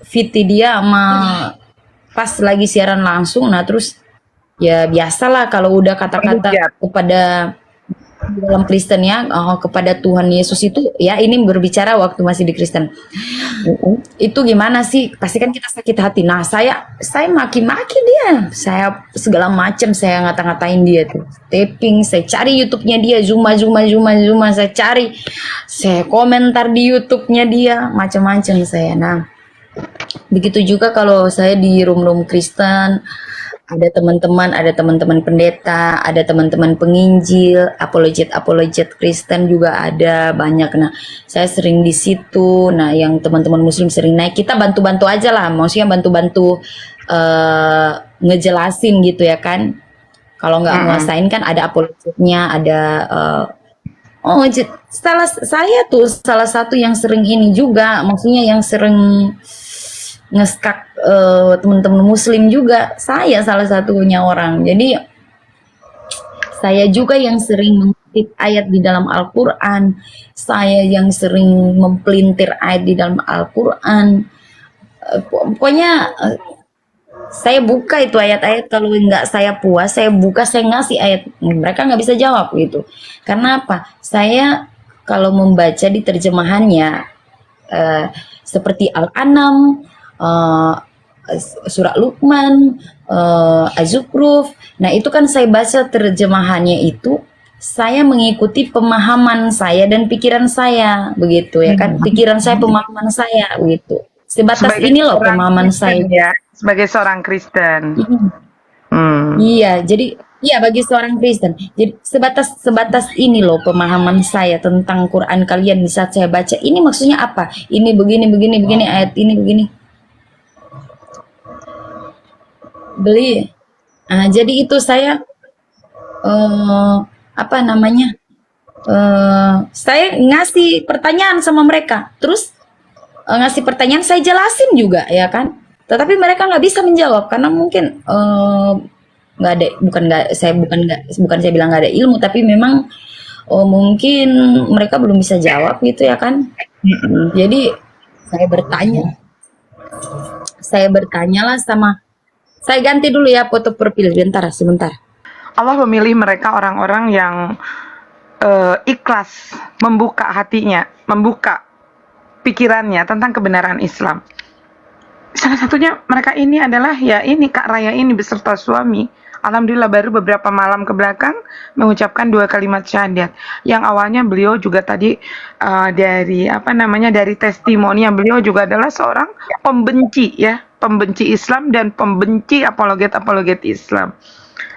feed dia sama pas lagi siaran langsung. Nah terus ya biasalah kalau udah kata-kata Menghujat. kepada dalam Kristen ya, kepada Tuhan Yesus itu ya, ini berbicara waktu masih di Kristen. Itu gimana sih? Pasti kan kita sakit hati. Nah, saya maki-maki dia. Saya segala macam saya ngata-ngatain dia tuh. Taping, saya cari YouTube-nya dia, Zuma, saya cari. Saya komentar di YouTube-nya dia, macam-macam saya. Nah, begitu juga kalau saya di room-room Kristen, ada teman-teman pendeta, ada teman-teman penginjil, apologet Kristen juga ada banyak. Nah, saya sering di situ. Nah, yang teman-teman Muslim sering naik, kita bantu-bantu aja lah. Maksudnya bantu-bantu ngejelasin gitu ya kan. Kalau nggak nguasain kan ada apologetnya, ada salah satu yang sering ini juga, maksudnya yang sering ngeskak teman-teman Muslim juga. Saya salah satunya orang. Jadi saya juga yang sering mengutip ayat di dalam Al-Quran. Saya yang sering mempelintir ayat di dalam Al-Quran. Pokoknya saya buka itu ayat-ayat, kalau nggak saya puas, saya buka, saya ngasih ayat. Mereka nggak bisa jawab gitu. Karena apa? Saya kalau membaca di terjemahannya, seperti Al-An'am, surat Luqman, Az-Zukhruf. Nah, itu kan saya baca terjemahannya itu, saya mengikuti pemahaman saya dan pikiran saya, begitu ya kan? Pikiran saya, pemahaman saya, begitu. Sebatas Sebagai ini loh seorang pemahaman Kristen saya. ya, sebagai seorang Kristen. Iya, jadi iya bagi seorang Kristen. Jadi sebatas ini loh pemahaman saya tentang Quran kalian di saat saya baca. Ini maksudnya apa? Ini begini ayat ini begini. Beli. Nah, jadi itu saya apa namanya? Saya ngasih pertanyaan sama mereka. Terus ngasih pertanyaan, saya jelasin juga ya kan. Tetapi mereka nggak bisa menjawab karena mungkin nggak ada, bukan saya bilang nggak ada ilmu, tapi memang mungkin mereka belum bisa jawab gitu ya kan. Jadi saya bertanyalah sama, saya ganti dulu ya foto profil sebentar. Allah memilih mereka orang-orang yang ikhlas membuka hatinya, membuka pikirannya tentang kebenaran Islam. Salah satunya mereka ini adalah ya ini Kak Raya ini beserta suami. Alhamdulillah baru beberapa malam ke belakang mengucapkan 2 kalimat syahadat. Yang awalnya beliau juga tadi dari testimoni yang beliau juga adalah seorang pembenci ya, pembenci Islam dan pembenci apologet Islam.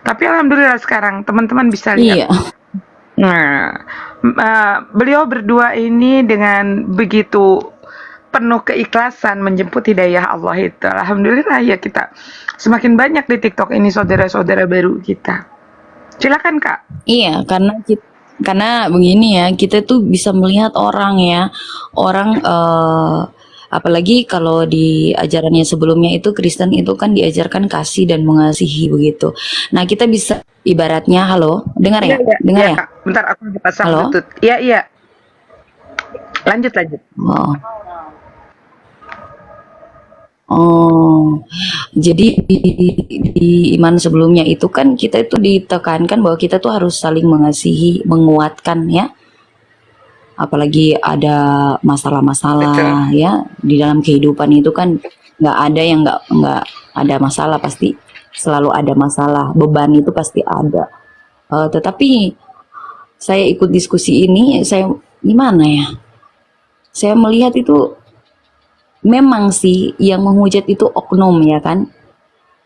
Tapi alhamdulillah sekarang teman-teman bisa lihat. Iya. Nah, beliau berdua ini dengan begitu penuh keikhlasan menjemput hidayah Allah itu. Alhamdulillah ya, kita semakin banyak di TikTok ini saudara-saudara baru kita. Silakan Kak. Iya, karena begini ya, kita tuh bisa melihat orang ya, orang apalagi kalau di ajarannya sebelumnya itu Kristen itu kan diajarkan kasih dan mengasihi begitu. Nah, kita bisa ibaratnya, halo, dengar ya? Dengar ya? Kak. Bentar aku pasang Halo? Bluetooth. Iya. Lanjut. Oh, jadi di iman sebelumnya itu kan kita itu ditekankan bahwa kita tuh harus saling mengasihi, menguatkan ya. Apalagi ada masalah-masalah ya di dalam kehidupan itu kan nggak ada yang nggak ada masalah, pasti selalu ada masalah, beban itu pasti ada. Tetapi saya ikut diskusi ini, saya gimana ya? Saya melihat itu memang sih yang menghujat itu oknum ya kan.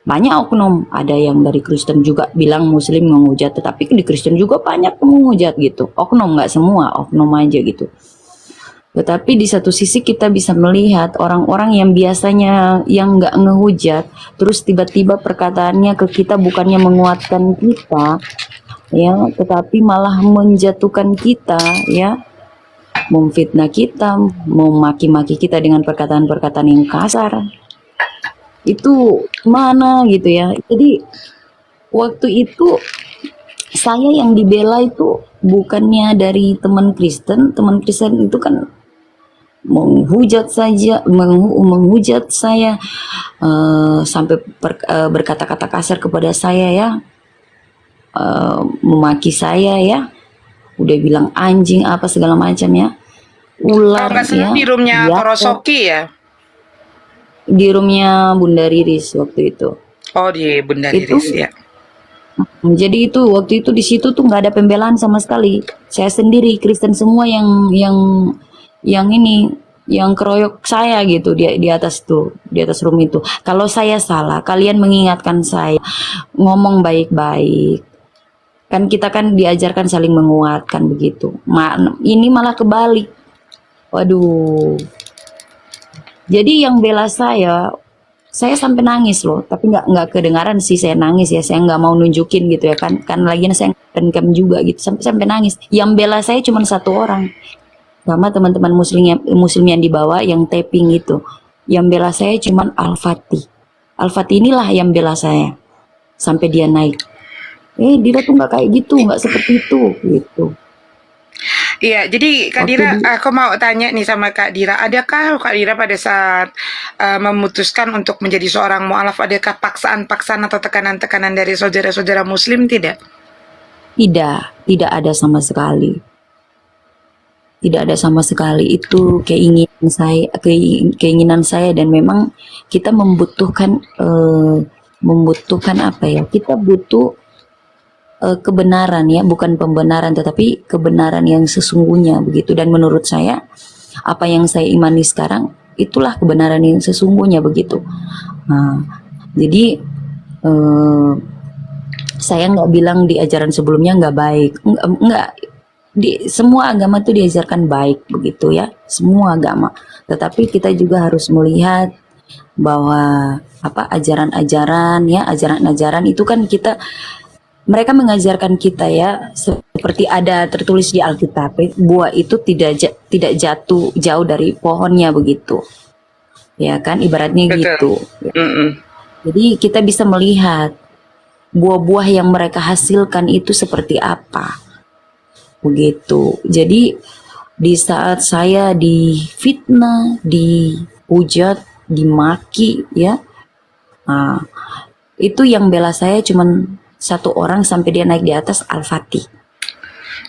Banyak oknum, ada yang dari Kristen juga bilang Muslim menghujat, tetapi di Kristen juga banyak menghujat gitu. Oknum, nggak semua, oknum aja gitu. Tetapi di satu sisi kita bisa melihat orang-orang yang biasanya yang nggak ngehujat, terus tiba-tiba perkataannya ke kita bukannya menguatkan kita, ya, tetapi malah menjatuhkan kita, ya, memfitnah kita, memaki-maki kita dengan perkataan-perkataan yang kasar. Itu mana gitu ya. Jadi waktu itu saya yang dibela itu bukannya dari teman Kristen itu kan menghujat saja, menghujat saya, sampai berkata-kata kasar kepada saya ya, memaki saya ya, udah bilang anjing apa segala macam ya, Kalau ular nggak salah di ya, roomnya biawak, Korosoki ya. di roomnya Bunda Riris waktu itu. Oh, di Bunda Itu Riris ya. jadi itu waktu itu di situ tuh nggak ada pembelaan sama sekali. Saya sendiri Kristen semua yang ini yang keroyok saya gitu di atas tuh, di atas room itu. Kalau saya salah, kalian mengingatkan saya, ngomong baik-baik. Kan kita kan diajarkan saling menguatkan begitu. Ini malah kebalik. Waduh. Jadi yang bela saya sampai nangis loh, tapi nggak kedengaran sih saya nangis ya, saya nggak mau nunjukin gitu ya kan, kan lagian saya kencam juga gitu, sampai sampai nangis. Yang bela saya cuma satu orang, sama teman-teman muslim yang dibawa yang taping itu. Yang bela saya cuma Al-Fatih. Al-Fatih inilah yang bela saya sampai dia naik. Dia tuh nggak kayak gitu, nggak seperti itu gitu. Iya, jadi Kak Waktu Dira, di aku mau tanya nih sama Kak Dira, adakah Kak Dira pada saat memutuskan untuk menjadi seorang mu'alaf, adakah paksaan-paksaan atau tekanan-tekanan dari saudara-saudara Muslim tidak? tidak ada sama sekali. Tidak ada sama sekali, itu keinginan saya dan memang kita membutuhkan apa ya, kita butuh kebenaran ya, bukan pembenaran tetapi kebenaran yang sesungguhnya begitu. Dan menurut saya apa yang saya imani sekarang itulah kebenaran yang sesungguhnya begitu. Nah, jadi saya nggak bilang di ajaran sebelumnya nggak baik, nggak, di semua agama itu diajarkan baik begitu ya, semua agama. Tetapi kita juga harus melihat bahwa apa ajaran-ajaran ya, ajaran-ajaran itu kan mereka mengajarkan kita ya, seperti ada tertulis di Alkitab, buah itu tidak jatuh jauh dari pohonnya begitu. Ya kan ibaratnya Betul. gitu. Mm-mm. Jadi kita bisa melihat buah-buah yang mereka hasilkan itu seperti apa. Begitu. Jadi di saat saya difitnah, dihujat, dimaki ya, nah, itu yang bela saya cuman satu orang sampai dia naik di atas, Al-Fatih.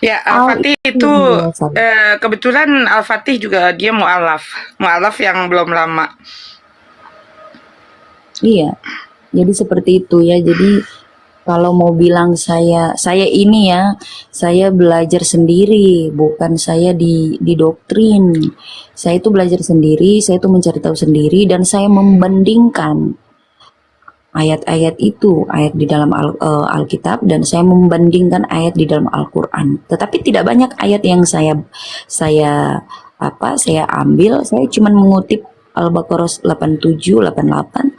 Ya, Al Al-Fatih itu itu yang bela saya. kebetulan Al-Fatih juga dia mu'alaf yang belum lama. Iya. Jadi seperti itu ya. Jadi kalau mau bilang saya ini ya, saya belajar sendiri, bukan saya didoktrin. Saya itu belajar sendiri, saya itu mencari tahu sendiri, dan saya membandingkan ayat-ayat itu, ayat di dalam Alkitab, dan saya membandingkan ayat di dalam Al-Quran. Tetapi tidak banyak ayat yang saya saya ambil, saya cuma mengutip Al-Baqarah 87, 88,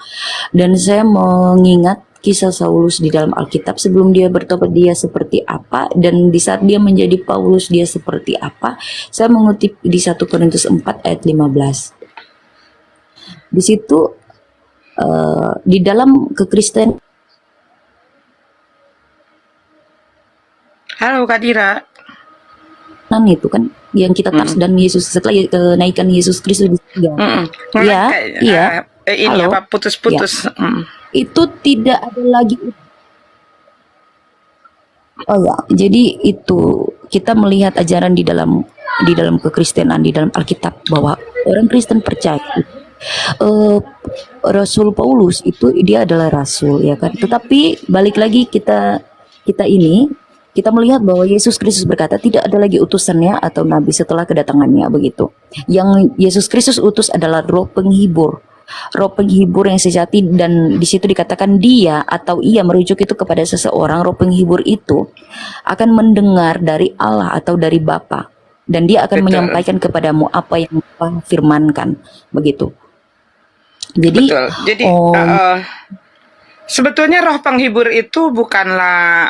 dan saya mengingat kisah Saulus di dalam Alkitab sebelum dia bertobat dia seperti apa, dan di saat dia menjadi Paulus dia seperti apa. Saya mengutip di 1 Korintus 4 ayat 15. Di situ di dalam kekristenan Halo Kak Dira. itu kan yang kita tars dan Yesus setelah kenaikan Yesus Kristus di surga. Iya, iya. Ini Halo. apa putus-putus. Itu tidak ada lagi. Oh ya, jadi itu kita melihat ajaran di dalam kekristenan, di dalam Alkitab, bahwa orang Kristen percaya Rasul Paulus itu dia adalah rasul ya kan. Tetapi balik lagi kita melihat bahwa Yesus Kristus berkata tidak ada lagi utusannya atau nabi setelah kedatangannya begitu. Yang Yesus Kristus utus adalah Roh Penghibur. Roh Penghibur yang sejati, dan di situ dikatakan dia atau ia merujuk itu kepada seseorang. Roh Penghibur itu akan mendengar dari Allah atau dari Bapa, dan dia akan menyampaikan kepadamu apa yang Bapa firmankan begitu. Jadi, Jadi sebetulnya Roh Penghibur itu bukanlah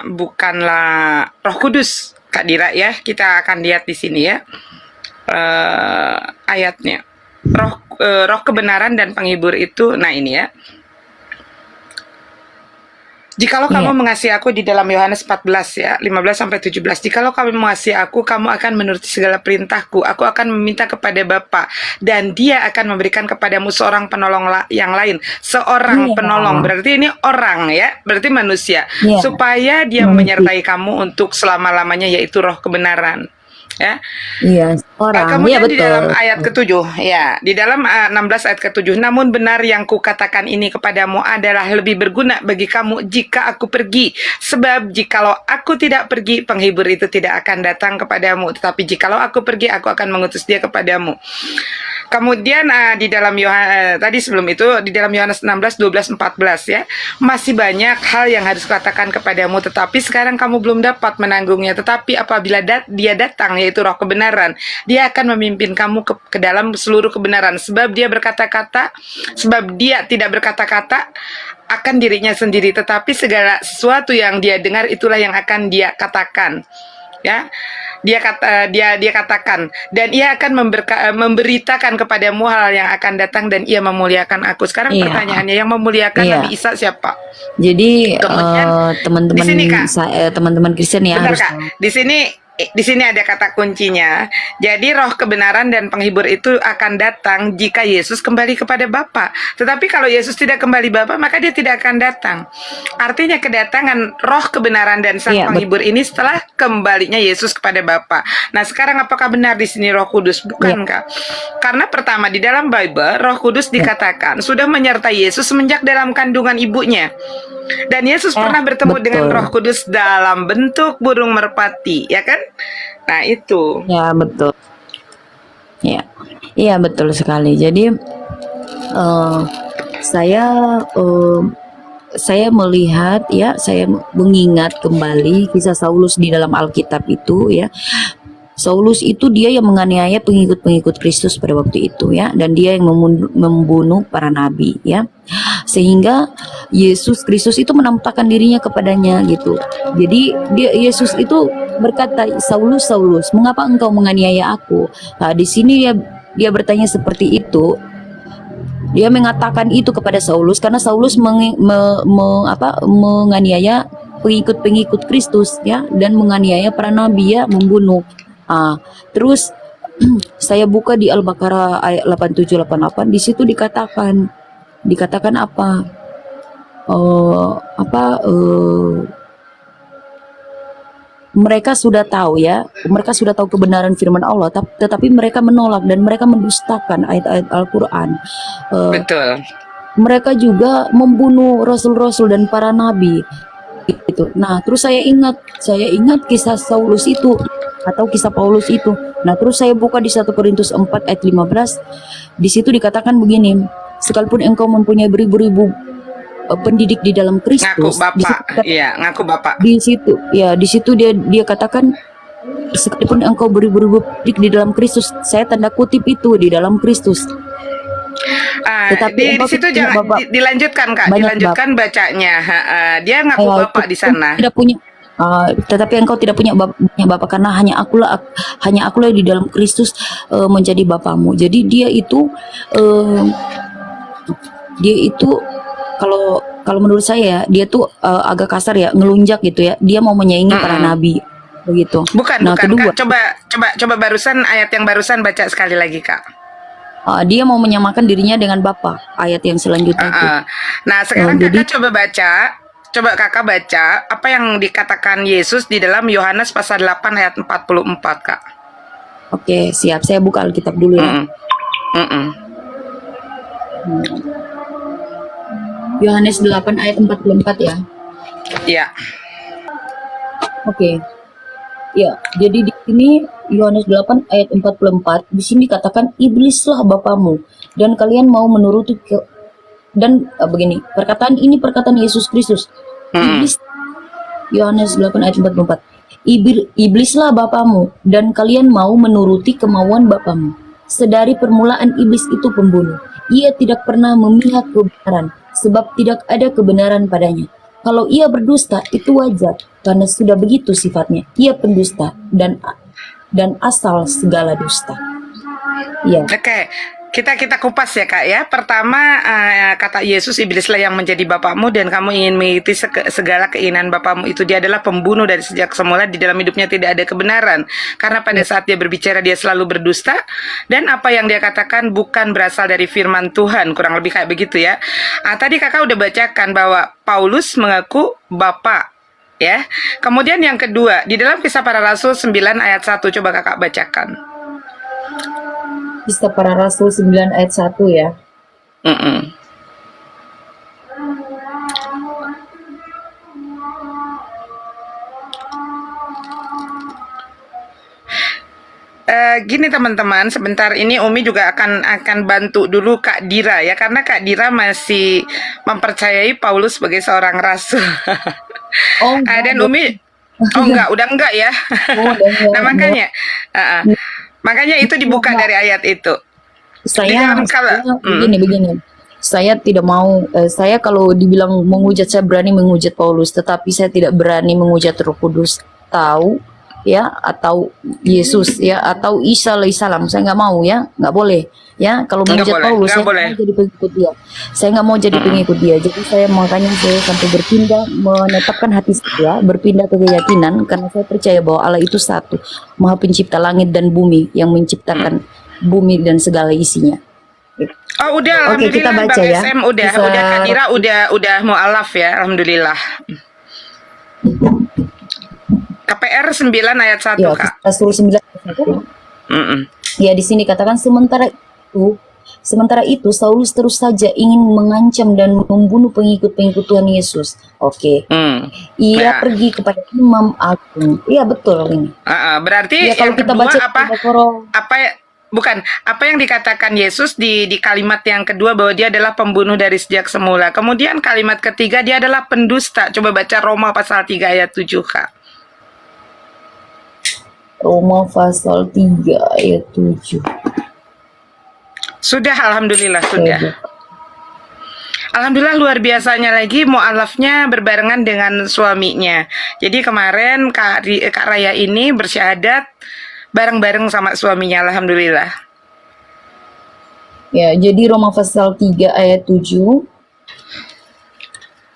Roh Kudus, Kak Dira ya. Kita akan lihat di sini ya ayatnya. Roh kebenaran dan penghibur itu, nah ini ya. Jikalau Iya. kamu mengasihi aku di dalam Yohanes 14 ya, 15 sampai 17. Jikalau kamu mengasihi aku, kamu akan menuruti segala perintahku. Aku akan meminta kepada Bapa dan Dia akan memberikan kepadamu seorang penolong yang lain. Seorang Iya. penolong, berarti ini orang ya, berarti manusia. Iya. Supaya Dia Manusia. menyertai kamu untuk selama-lamanya, yaitu Roh kebenaran. Ya. Iya. Orang. Iya Kemudian di betul. dalam ayat ke-7, ya, di dalam 16 ayat ke-7, namun benar yang kukatakan ini kepadamu adalah lebih berguna bagi kamu jika aku pergi. Sebab jikalau aku tidak pergi, penghibur itu tidak akan datang kepadamu. Tetapi jikalau aku pergi, aku akan mengutus dia kepadamu. Kemudian di dalam tadi sebelum itu di dalam Yohanes 16, 12, 14 ya. Masih banyak hal yang harus kukatakan kepadamu, tetapi sekarang kamu belum dapat menanggungnya. Tetapi apabila dia datang, yaitu Roh kebenaran, dia akan memimpin kamu ke dalam seluruh kebenaran. Sebab dia tidak berkata-kata akan dirinya sendiri, tetapi segala sesuatu yang dia dengar itulah yang akan dia katakan. Ya, dia katakan, dan ia akan memberitakan kepadamu hal yang akan datang, dan ia memuliakan aku. Sekarang Iya. pertanyaannya, yang memuliakan Iya. Nabi Isa siapa? Jadi Kemudian teman-teman di sini, Kak. teman-teman Kristen ya Benar, harus Kak. Di sini ada kata kuncinya. Jadi roh kebenaran dan penghibur itu akan datang jika Yesus kembali kepada Bapa. Tetapi kalau Yesus tidak kembali Bapa, maka dia tidak akan datang. Artinya kedatangan roh kebenaran dan sang Iya, penghibur ini setelah kembalinya Yesus kepada Bapa. Nah, sekarang apakah benar di sini Roh Kudus? Bukan, Kak. Karena pertama di dalam Bible, Roh Kudus dikatakan sudah menyertai Yesus semenjak dalam kandungan ibunya. Dan Yesus pernah bertemu betul. dengan Roh Kudus dalam bentuk burung merpati, ya kan? Nah, itu. Ya betul. Ya, iya betul sekali. Jadi saya melihat ya, saya mengingat kembali kisah Saulus di dalam Alkitab itu ya. Saulus itu dia yang menganiaya pengikut-pengikut Kristus pada waktu itu ya, dan dia yang membunuh para nabi ya, sehingga Yesus Kristus itu menampakkan dirinya kepadanya gitu. Jadi Yesus itu berkata, Saulus, Saulus, mengapa engkau menganiaya aku? Nah, di sini dia bertanya seperti itu. Dia mengatakan itu kepada Saulus karena Saulus menganiaya pengikut-pengikut Kristus ya, dan menganiaya para nabi ya, membunuh. Terus saya buka di Al-Baqarah ayat 87-88, di situ dikatakan apa? Mereka sudah tahu ya, mereka sudah tahu kebenaran firman Allah, tetapi mereka menolak dan mereka mendustakan ayat-ayat Al-Quran. Betul. Mereka juga membunuh rasul-rasul dan para nabi. Gitu. Nah, terus saya ingat kisah Saulus itu atau kisah Paulus itu. Nah, terus saya buka di 1 Korintus 4 ayat 15. Di situ dikatakan begini, sekalipun engkau mempunyai beribu-ribu pendidik di dalam Ngaku Kristus, Bapak. Iya, ngaku Bapak. di situ dia katakan, sekalipun engkau beribu-ribu pendidik di dalam Kristus, saya tanda kutip itu di dalam Kristus. Di situ jangan dilanjutkan, Kak. Dilanjutkan bacanya. Dia ngaku Bapak di sana. Tidak punya, tetapi engkau tidak punya Bapak karena hanya akulah di dalam Kristus menjadi Bapamu. Jadi dia itu kalau menurut saya dia tuh agak kasar ya, ngelunjak gitu ya. Dia mau menyaingi para nabi begitu. Bukan, nah, kedua, Kak. Coba barusan ayat yang barusan baca sekali lagi, Kak. Dia mau menyamakan dirinya dengan Bapa, ayat yang selanjutnya itu. Nah, sekarang Kakak coba Kakak baca apa yang dikatakan Yesus di dalam Yohanes pasal 8 ayat 44, Kak. Oke, siap. Saya buka Alkitab dulu ya. Yohanes 8 ayat 44 ya. Iya. Oke. Ya, jadi di sini Yohanes 8 ayat 44 di sini katakan, iblislah bapamu dan kalian mau menuruti begini. Perkataan ini perkataan Yesus Kristus. Iblis, Yohanes 8 ayat 44. Iblislah bapamu dan kalian mau menuruti kemauan bapamu. Sedari permulaan iblis itu pembunuh. Ia tidak pernah memihak kebenaran, sebab tidak ada kebenaran padanya. Kalau ia berdusta, itu wajar, karena sudah begitu sifatnya. Ia pendusta dan asal segala dusta. Iya. Oke. kita kita kupas ya Kak ya. Pertama kata Yesus, iblislah yang menjadi bapakmu dan kamu ingin mengikuti segala keinginan bapakmu itu. Dia adalah pembunuh dari sejak semula, di dalam hidupnya tidak ada kebenaran. Karena pada saat dia berbicara dia selalu berdusta dan apa yang dia katakan bukan berasal dari firman Tuhan. Kurang lebih kayak begitu ya. Tadi Kakak udah bacakan bahwa Paulus mengaku Bapa ya. Kemudian yang kedua, di dalam Kisah Para Rasul 9 ayat 1 coba Kakak bacakan. Kisah Para Rasul 9 ayat 1 ya. Mm-mm. Gini teman-teman, sebentar ini Umi juga akan bantu dulu Kak Dira ya, karena Kak Dira masih mempercayai Paulus sebagai seorang rasul. Oh, enggak, Dan Umi, udah enggak ya. Nah makanya itu dibuka dari ayat itu. Saya Kalau begini. Saya tidak mau, saya kalau dibilang menghujat, saya berani menghujat Paulus, tetapi saya tidak berani menghujat Roh Kudus, tahu ya, atau Yesus ya, atau Isa alaihissalam. Saya nggak mau ya, nggak boleh ya. Kalau menghujat Paulus, saya nggak mau jadi pengikut dia. Saya nggak mau jadi pengikut dia. Jadi makanya saya sampai berpindah, menetapkan hati saya berpindah ke keyakinan, karena saya percaya bahwa Allah itu satu, Maha Pencipta langit dan bumi, yang menciptakan bumi dan segala isinya. Oh udah, Oke, kita alhamdulillah baca Bang ya. SM udah Kak Dira udah mualaf ya, alhamdulillah. KPR 9 ayat 1 Ya, Kak. Rasul 9 ayat 1. Mm-mm. Ya, di sini katakan sementara itu Saulus terus saja ingin mengancam dan membunuh pengikut-pengikut Tuhan Yesus. Oke. Ia pergi kepada imam agung. Iya, betul ini. Berarti Ya, kalau yang kita kedua baca apa yang dikatakan Yesus di kalimat yang kedua bahwa dia adalah pembunuh dari sejak semula. Kemudian kalimat ketiga dia adalah pendusta. Coba baca Roma pasal 3 ayat 7 Kak. Roma pasal 3 ayat 7. Sudah, alhamdulillah sudah. Alhamdulillah luar biasanya lagi mu'alafnya berbarengan dengan suaminya. Jadi kemarin Kak Raya ini bersyahadat bareng-bareng sama suaminya, alhamdulillah. Ya, jadi Roma pasal 3 ayat 7.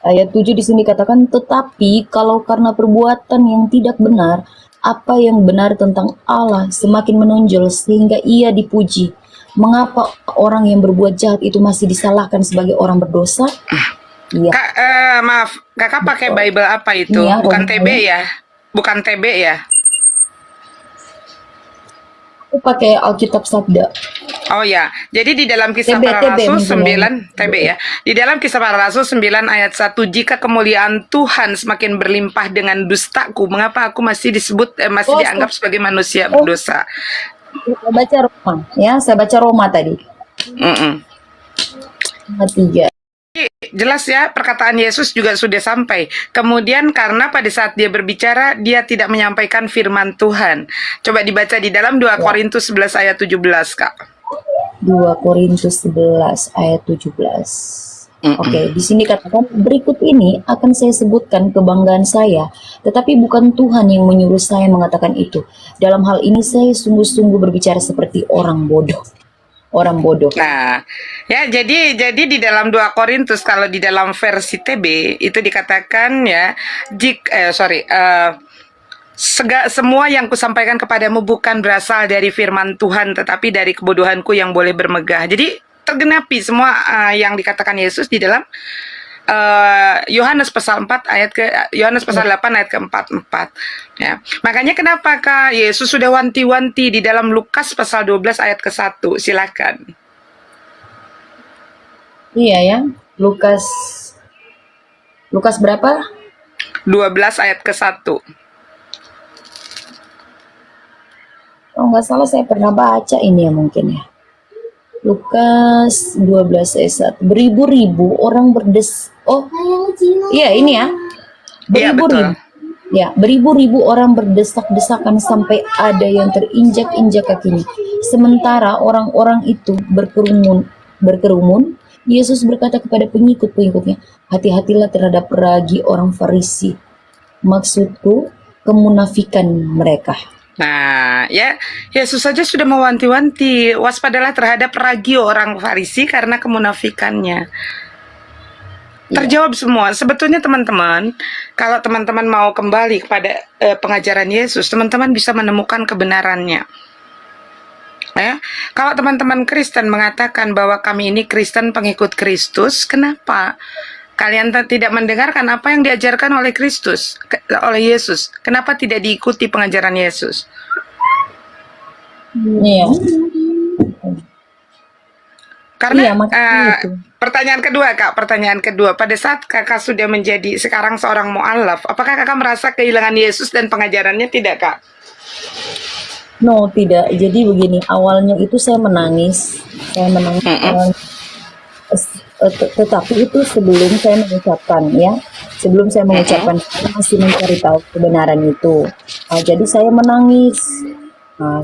Ayat 7 di sini katakan, tetapi kalau karena perbuatan yang tidak benar, apa yang benar tentang Allah semakin menonjol sehingga ia dipuji. Mengapa orang yang berbuat jahat itu masih disalahkan sebagai orang berdosa? Iya. Kak, maaf, Kakak pakai Bible apa itu? Iya, Bukan Roma TB ya? Bukan TB ya? Aku pakai Alkitab Sabda. Oh ya, jadi di dalam Kisah Para Rasul 9 TB ya. Di dalam Kisah Para Rasul 9 ayat 1, jika kemuliaan Tuhan semakin berlimpah dengan dustaku, mengapa aku masih dianggap sebagai manusia berdosa? Saya baca Roma, ya, saya baca Roma tadi. 3. Jelas ya, perkataan Yesus juga sudah sampai. Kemudian karena pada saat dia berbicara, dia tidak menyampaikan firman Tuhan. Coba dibaca di dalam 2 Korintus 11 ayat 17, Kak. 2 Korintus 11 ayat 17. Oke, di sini katakan, berikut ini akan saya sebutkan kebanggaan saya, tetapi bukan Tuhan yang menyuruh saya mengatakan itu. Dalam hal ini saya sungguh-sungguh berbicara seperti orang bodoh. Orang bodoh. Nah, ya jadi di dalam 2 Korintus, kalau di dalam versi TB itu dikatakan ya, semua yang kusampaikan kepadamu bukan berasal dari firman Tuhan, tetapi dari kebodohanku yang boleh bermegah. Jadi tergenapi semua yang dikatakan Yesus di dalam Yohanes pasal 8 ayat ke-44 ya. Makanya kenapa Kak Yesus sudah wanti-wanti di dalam Lukas pasal 12 ayat ke-1. Silakan. Iya ya. Lukas berapa? 12 ayat ke-1. Oh, nggak salah saya pernah baca ini ya mungkin ya. Lukas 12 ayat 1. Beribu-ribu orang iya ini ya. Beribu-ribu. Ya, beribu-ribu orang berdesak-desakan sampai ada yang terinjak-injak kakinya. Sementara orang-orang itu berkerumun, Yesus berkata kepada pengikut-pengikutnya, hati-hatilah terhadap ragi orang Farisi. Maksudku, kemunafikan mereka. Nah, ya, Yesus saja sudah mewanti-wanti, waspadalah terhadap ragio orang Farisi karena kemunafikannya. Iya. Terjawab semua. Sebetulnya teman-teman, kalau teman-teman mau kembali kepada pengajaran Yesus, teman-teman bisa menemukan kebenarannya. Ya, kalau teman-teman Kristen mengatakan bahwa kami ini Kristen pengikut Kristus, kenapa kalian tidak mendengarkan apa yang diajarkan oleh Kristus, oleh Yesus? Kenapa tidak diikuti pengajaran Yesus? Iya. Karena Iya, maksudnya itu. pertanyaan kedua, Kak, pertanyaan kedua, pada saat Kakak sudah menjadi sekarang seorang mu'alaf, apakah Kakak merasa kehilangan Yesus dan pengajarannya tidak, Kak? No, tidak. Jadi begini, awalnya itu saya menangis. Saya menangis. Tetapi itu sebelum saya mengucapkan, ya. Sebelum saya mengucapkan, saya masih mencari tahu kebenaran itu. Jadi saya menangis.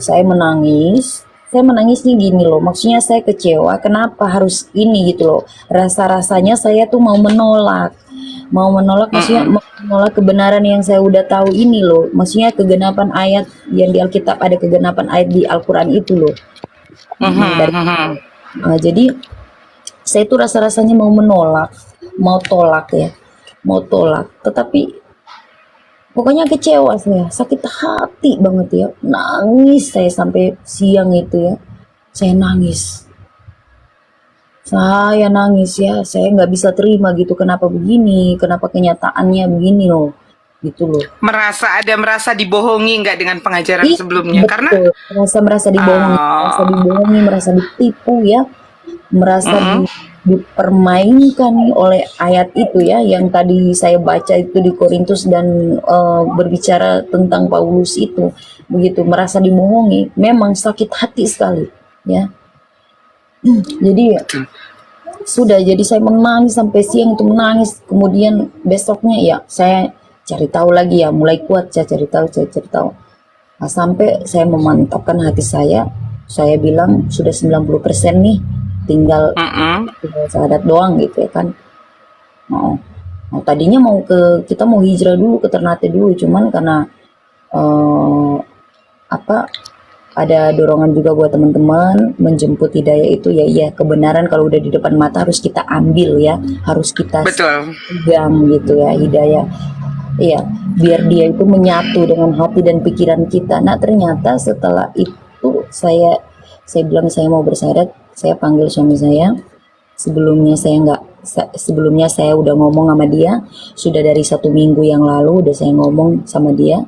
Saya menangis. Saya menangisnya gini loh. Maksudnya saya kecewa. Kenapa harus ini gitu loh? Rasa-rasanya saya tuh mau menolak. Maksudnya menolak kebenaran yang saya udah tahu ini loh. Maksudnya kegenapan ayat yang di Alkitab, ada kegenapan ayat di Al-Quran itu loh. Jadi saya tuh rasa-rasanya mau menolak, mau tolak ya, mau tolak. Tetapi pokoknya kecewa saya, sakit hati banget ya, nangis saya sampai siang itu ya, saya nangis. Saya nangis ya, saya nggak bisa terima gitu, kenapa begini, kenapa kenyataannya begini loh, gitu loh. Merasa dibohongi nggak dengan pengajaran sebelumnya? Karena Betul, merasa dibohongi, merasa ditipu ya, merasa dipermainkan oleh ayat itu ya, yang tadi saya baca itu di Korintus dan berbicara tentang Paulus itu, begitu, merasa dibohongi, memang sakit hati sekali ya. Jadi sudah, jadi saya menangis sampai siang itu, menangis. Kemudian besoknya ya saya cari tahu lagi ya, mulai kuat saya cari tahu. Nah, sampai saya memantapkan hati saya bilang sudah 90% nih, tinggal syahadat doang gitu ya kan. Tadinya kita mau hijrah dulu ke Ternate dulu, cuman karena ada dorongan juga buat teman-teman menjemput hidayah itu, ya kebenaran kalau udah di depan mata harus kita ambil ya, harus kita pegang gitu ya, hidayah. Iya, biar dia itu menyatu dengan hati dan pikiran kita. Nah, ternyata setelah itu saya bilang saya mau bersyahadat, saya panggil suami saya. Sebelumnya saya udah ngomong sama dia, sudah dari 1 minggu yang lalu udah saya ngomong sama dia.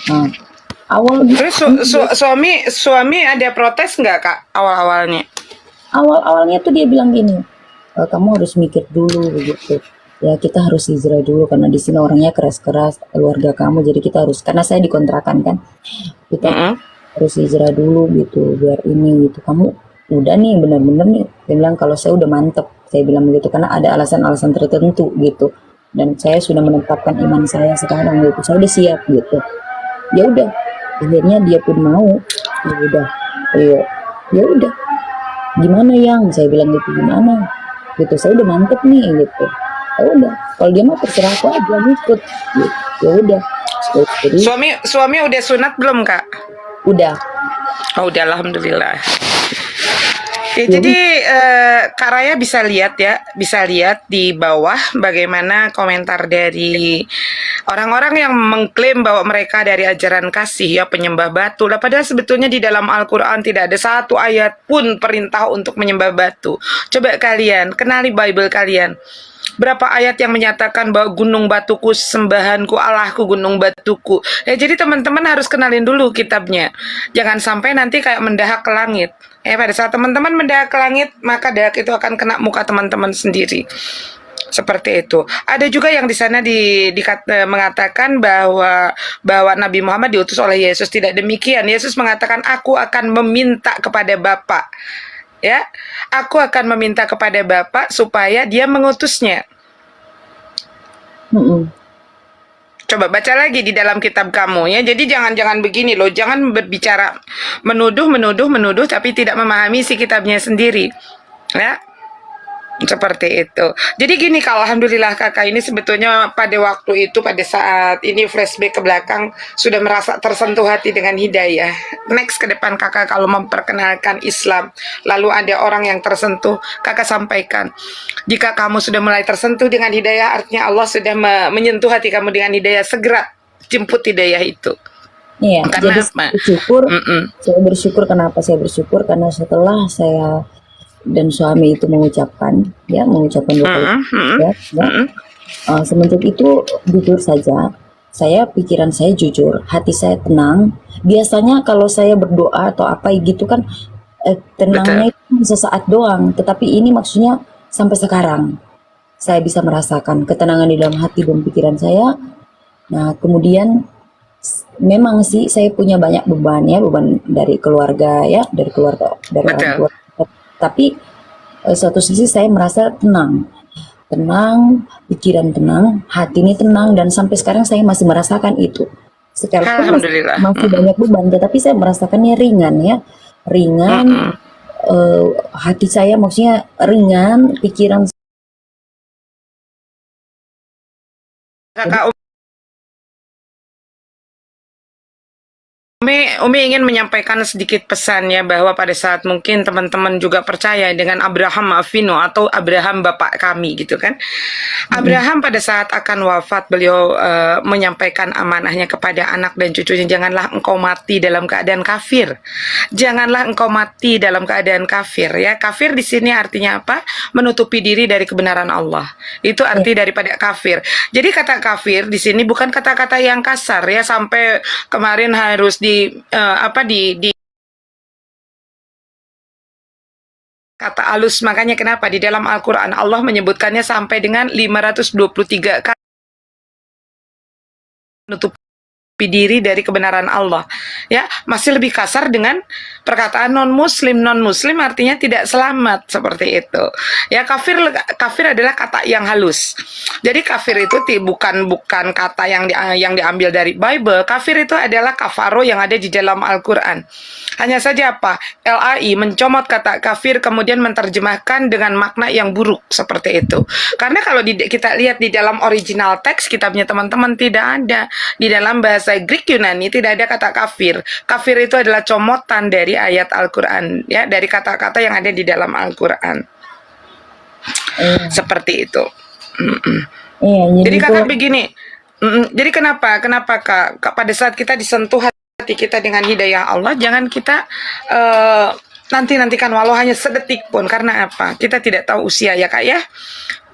Nah, terus suami ada protes nggak, Kak, awalnya tuh dia bilang gini, kamu harus mikir dulu begitu ya, kita harus hijrah dulu karena di sini orangnya keras-keras, keluarga kamu, jadi kita harus, karena saya dikontrakan kan, kita harus hijrah dulu gitu, biar ini gitu, kamu udah nih benar-benar nih. Dia bilang kalau saya udah mantep, saya bilang begitu, karena ada alasan-alasan tertentu gitu, dan saya sudah menetapkan iman saya sekarang gitu, saya udah siap gitu. Ya udah, akhirnya dia pun mau. Ya udah, gimana yang saya bilang gitu, gimana gitu, saya udah mantep nih gitu. Ya udah, kalau dia mau terserah aku aja, ngikut gitu. Ya udah. Suami udah sunat belum, Kak? Udah. Oh, udah, alhamdulillah. Jadi Kak Raya bisa lihat di bawah bagaimana komentar dari orang-orang yang mengklaim bahwa mereka dari ajaran kasih ya, penyembah batu. Lah padahal sebetulnya di dalam Al-Qur'an tidak ada satu ayat pun perintah untuk menyembah batu. Coba kalian kenali Bible kalian. Berapa ayat yang menyatakan bahwa gunung batuku sembahanku, Allahku gunung batuku. Ya, jadi teman-teman harus kenalin dulu kitabnya. Jangan sampai nanti kayak mendahak ke langit. Pada saat teman-teman mendahak ke langit, maka dahak itu akan kena muka teman-teman sendiri. Seperti itu. Ada juga yang di sana mengatakan bahwa Nabi Muhammad diutus oleh Yesus. Tidak demikian. Yesus mengatakan, aku akan meminta kepada Bapa. Ya, aku akan meminta kepada Bapa supaya Dia mengutusnya. Coba baca lagi di dalam kitab kamu ya. Jadi jangan begini loh, jangan berbicara menuduh tapi tidak memahami isi kitabnya sendiri. Ya. Seperti itu. Jadi gini, kalau alhamdulillah kakak ini sebetulnya pada waktu itu, pada saat ini flashback ke belakang, sudah merasa tersentuh hati dengan hidayah. Next ke depan kakak kalau memperkenalkan Islam, lalu ada orang yang tersentuh, kakak sampaikan. Jika kamu sudah mulai tersentuh dengan hidayah, artinya Allah sudah menyentuh hati kamu dengan hidayah, segera jemput hidayah itu. Iya, jadi Karena apa? saya bersyukur kenapa saya bersyukur karena setelah saya dan suami itu mengucapkan dua kali ya, semenjak itu jujur saja, pikiran saya jujur, hati saya tenang. Biasanya kalau saya berdoa atau apa gitu kan tenangnya itu sesaat doang, tetapi ini maksudnya sampai sekarang saya bisa merasakan ketenangan di dalam hati dan pikiran saya. Nah, kemudian memang sih saya punya banyak beban ya, beban dari keluarga ya, dari orang tua. Tapi suatu sisi saya merasa tenang, pikiran tenang, hati ini tenang, dan sampai sekarang saya masih merasakan itu. Sekalipun masih banyak beban, tetapi saya merasakannya ringan ya, hati saya maksudnya ringan, pikiran. Kakak Umi ingin menyampaikan sedikit pesannya bahwa pada saat mungkin teman-teman juga percaya dengan Abraham Avinu atau Abraham bapak kami gitu kan. Abraham pada saat akan wafat beliau menyampaikan amanahnya kepada anak dan cucunya, janganlah engkau mati dalam keadaan kafir. Janganlah engkau mati dalam keadaan kafir ya. Kafir di sini artinya apa? Menutupi diri dari kebenaran Allah. Itu arti daripada kafir. Jadi kata kafir di sini bukan kata-kata yang kasar ya, sampai kemarin harus di kata alus. Makanya kenapa di dalam Al-Quran Allah menyebutkannya sampai dengan 523 kali menutupi diri dari kebenaran Allah ya. Masih lebih kasar dengan perkataan non muslim artinya tidak selamat, seperti itu ya. Kafir adalah kata yang halus. Jadi kafir itu bukan kata yang diambil dari Bible. Kafir itu adalah kafaro yang ada di dalam Al-Quran. Hanya saja apa, LAI mencomot kata kafir kemudian menerjemahkan dengan makna yang buruk, seperti itu. Karena kalau kita lihat di dalam original teks kitabnya teman-teman, tidak ada. Di dalam bahasa Greek Yunani tidak ada kata kafir. Kafir itu adalah comotan dari ayat Al-Quran ya, dari kata-kata yang ada di dalam Al-Quran. Seperti itu. Jadi kakak begini, jadi kenapa kak pada saat kita disentuh hati kita dengan hidayah Allah, jangan kita nantikan walau hanya sedetik pun. Karena apa? Kita tidak tahu usia ya kak ya.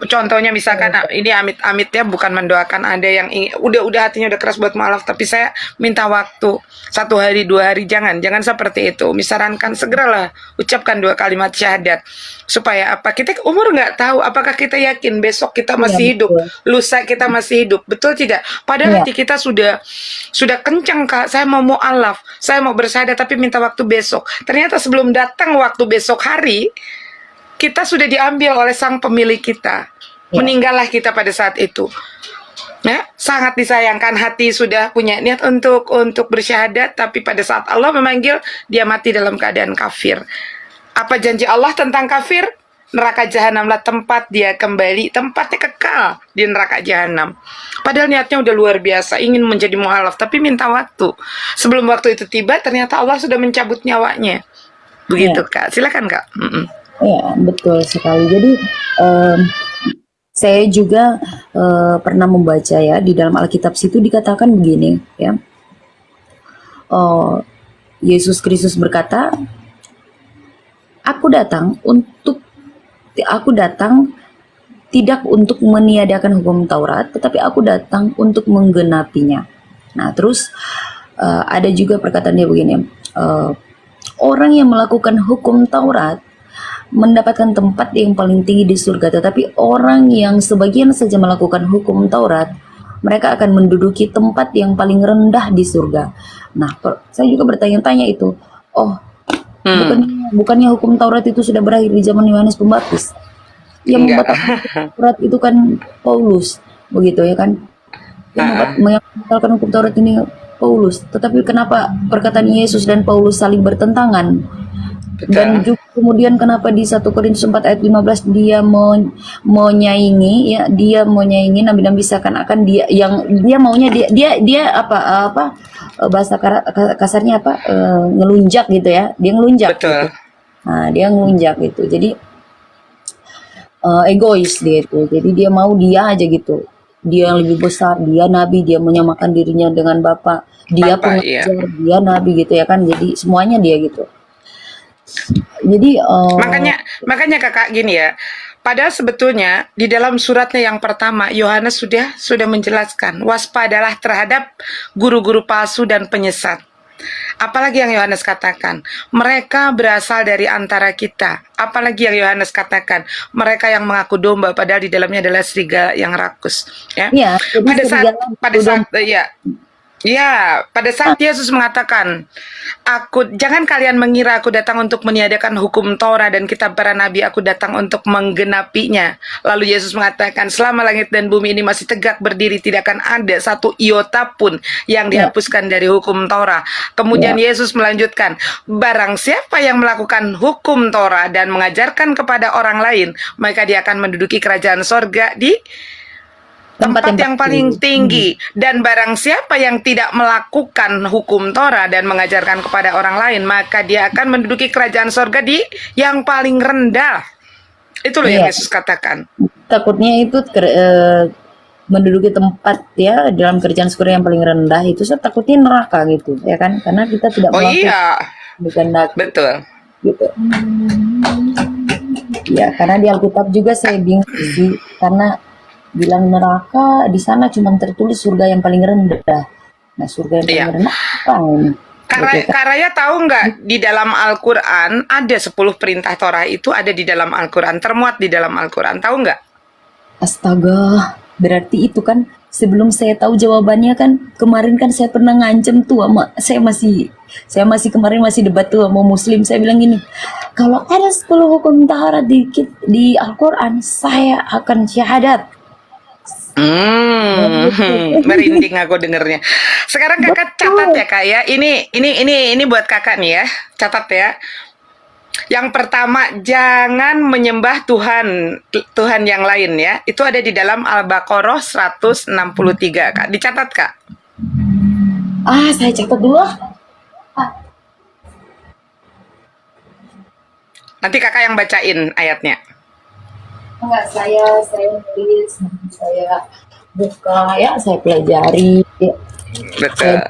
Contohnya misalkan ini amit-amit ya, bukan mendoakan ada yang udah hatinya udah keras buat maaf, tapi saya minta waktu 1 hari 2 hari, jangan seperti itu. Misarankan segeralah ucapkan 2 kalimat syahadat, supaya apa, kita umur nggak tahu apakah kita yakin besok kita masih hidup, lusa kita masih hidup, betul tidak? Padahal hati kita sudah kencang kak, saya mau mu'alaf, saya mau bersyahadat, tapi minta waktu besok. Ternyata sebelum datang waktu besok hari, kita sudah diambil oleh sang pemilik kita. Meninggallah kita pada saat itu. Ya, sangat disayangkan, hati sudah punya niat untuk bersyahadat, tapi pada saat Allah memanggil, dia mati dalam keadaan kafir. Apa janji Allah tentang kafir? Neraka jahanamlah tempat dia kembali, tempatnya kekal di neraka jahanam. Padahal niatnya udah luar biasa, ingin menjadi mu'alaf, tapi minta waktu. Sebelum waktu itu tiba, ternyata Allah sudah mencabut nyawanya. Begitu kak, silakan kak. Ya, betul sekali. Jadi saya juga pernah membaca ya, di dalam Alkitab situ dikatakan begini ya. Yesus Kristus berkata, aku datang tidak untuk meniadakan hukum Taurat, tetapi aku datang untuk menggenapinya. Nah, terus ada juga perkataan dia begini, orang yang melakukan hukum Taurat mendapatkan tempat yang paling tinggi di surga, tetapi orang yang sebagian saja melakukan hukum Taurat, mereka akan menduduki tempat yang paling rendah di surga. Nah, saya juga bertanya-tanya itu, bukannya hukum Taurat itu sudah berakhir di zaman Yohanes Pembaptis? Yang membatalkan Taurat itu kan Paulus, begitu ya kan? Yang membatalkan hukum Taurat ini Paulus. Tetapi kenapa perkataan Yesus dan Paulus saling bertentangan? Dan Betul. juga kemudian kenapa di 1 Korintus 4 ayat 15 dia menyaingi ya, dia menyaingi nabi-nabi seakan-akan dia maunya dia bahasa kasarnya apa, ngelunjak gitu ya, dia ngelunjak gitu. Betul. Nah, dia ngelunjak gitu. Jadi egois dia itu. Jadi dia mau dia aja gitu. Dia yang lebih besar, dia nabi, dia menyamakan dirinya dengan Bapak, dia Bapak, iya. pengajar, dia nabi gitu ya kan. Jadi semuanya dia gitu. Jadi Makanya makanya Kakak gini ya. Padahal sebetulnya di dalam suratnya yang pertama Yohanes sudah menjelaskan, waspadalah terhadap guru-guru palsu dan penyesat. Apalagi yang Yohanes katakan, mereka berasal dari antara kita. Apalagi yang Yohanes katakan, mereka yang mengaku domba padahal di dalamnya adalah serigala yang rakus. Ya, ya, jadi pada saat serigala pada itu saat ya ya, pada saat Yesus mengatakan, jangan kalian mengira aku datang untuk meniadakan hukum Torah dan kitab para nabi, aku datang untuk menggenapinya. Lalu Yesus mengatakan, selama langit dan bumi ini masih tegak berdiri, tidak akan ada satu iota pun yang ya, dihapuskan dari hukum Torah. Kemudian ya, Yesus melanjutkan, barang siapa yang melakukan hukum Torah dan mengajarkan kepada orang lain, maka dia akan menduduki kerajaan sorga di tempat tempat yang yang pasti. paling tinggi. Dan barang siapa yang tidak melakukan hukum Torah dan mengajarkan kepada orang lain, maka dia akan menduduki kerajaan sorga di yang paling rendah. Itu loh yang Iya, Yesus katakan. takutnya itu menduduki tempat ya dalam kerjaan surga yang paling rendah itu saya takutnya neraka gitu ya kan, karena kita tidak Oh melakukan iya, kehendaki betul. gitu. Ya, karena di Alkitab juga saya bingung sih, karena bilang neraka di sana cuma tertulis surga yang paling rendah. Nah, surga yang paling Iya. rendah apa ini? Gitu kan? Kak Raya tahu nggak di dalam Al-Quran ada 10 perintah Torah itu ada di dalam Al-Quran, termuat di dalam Al-Quran. Tahu nggak? Astaga, berarti itu kan sebelum saya tahu jawabannya kan kemarin kan saya pernah ngancem tuh sama saya masih kemarin masih debat tuh sama Muslim, saya bilang gini, kalau ada 10 hukum Taurat di Al-Quran saya akan syahadat. Merinding aku dengernya. Sekarang kakak catat ya kak ya. Ini buat kakak nih ya. Catat ya. Yang pertama, jangan menyembah Tuhan yang lain ya. Itu ada di dalam Al-Baqarah 163 kak. Dicatat kak. Saya catat dulu. Nanti kakak yang bacain ayatnya. Enggak, saya nulis, saya buka ya, saya pelajari. Betul.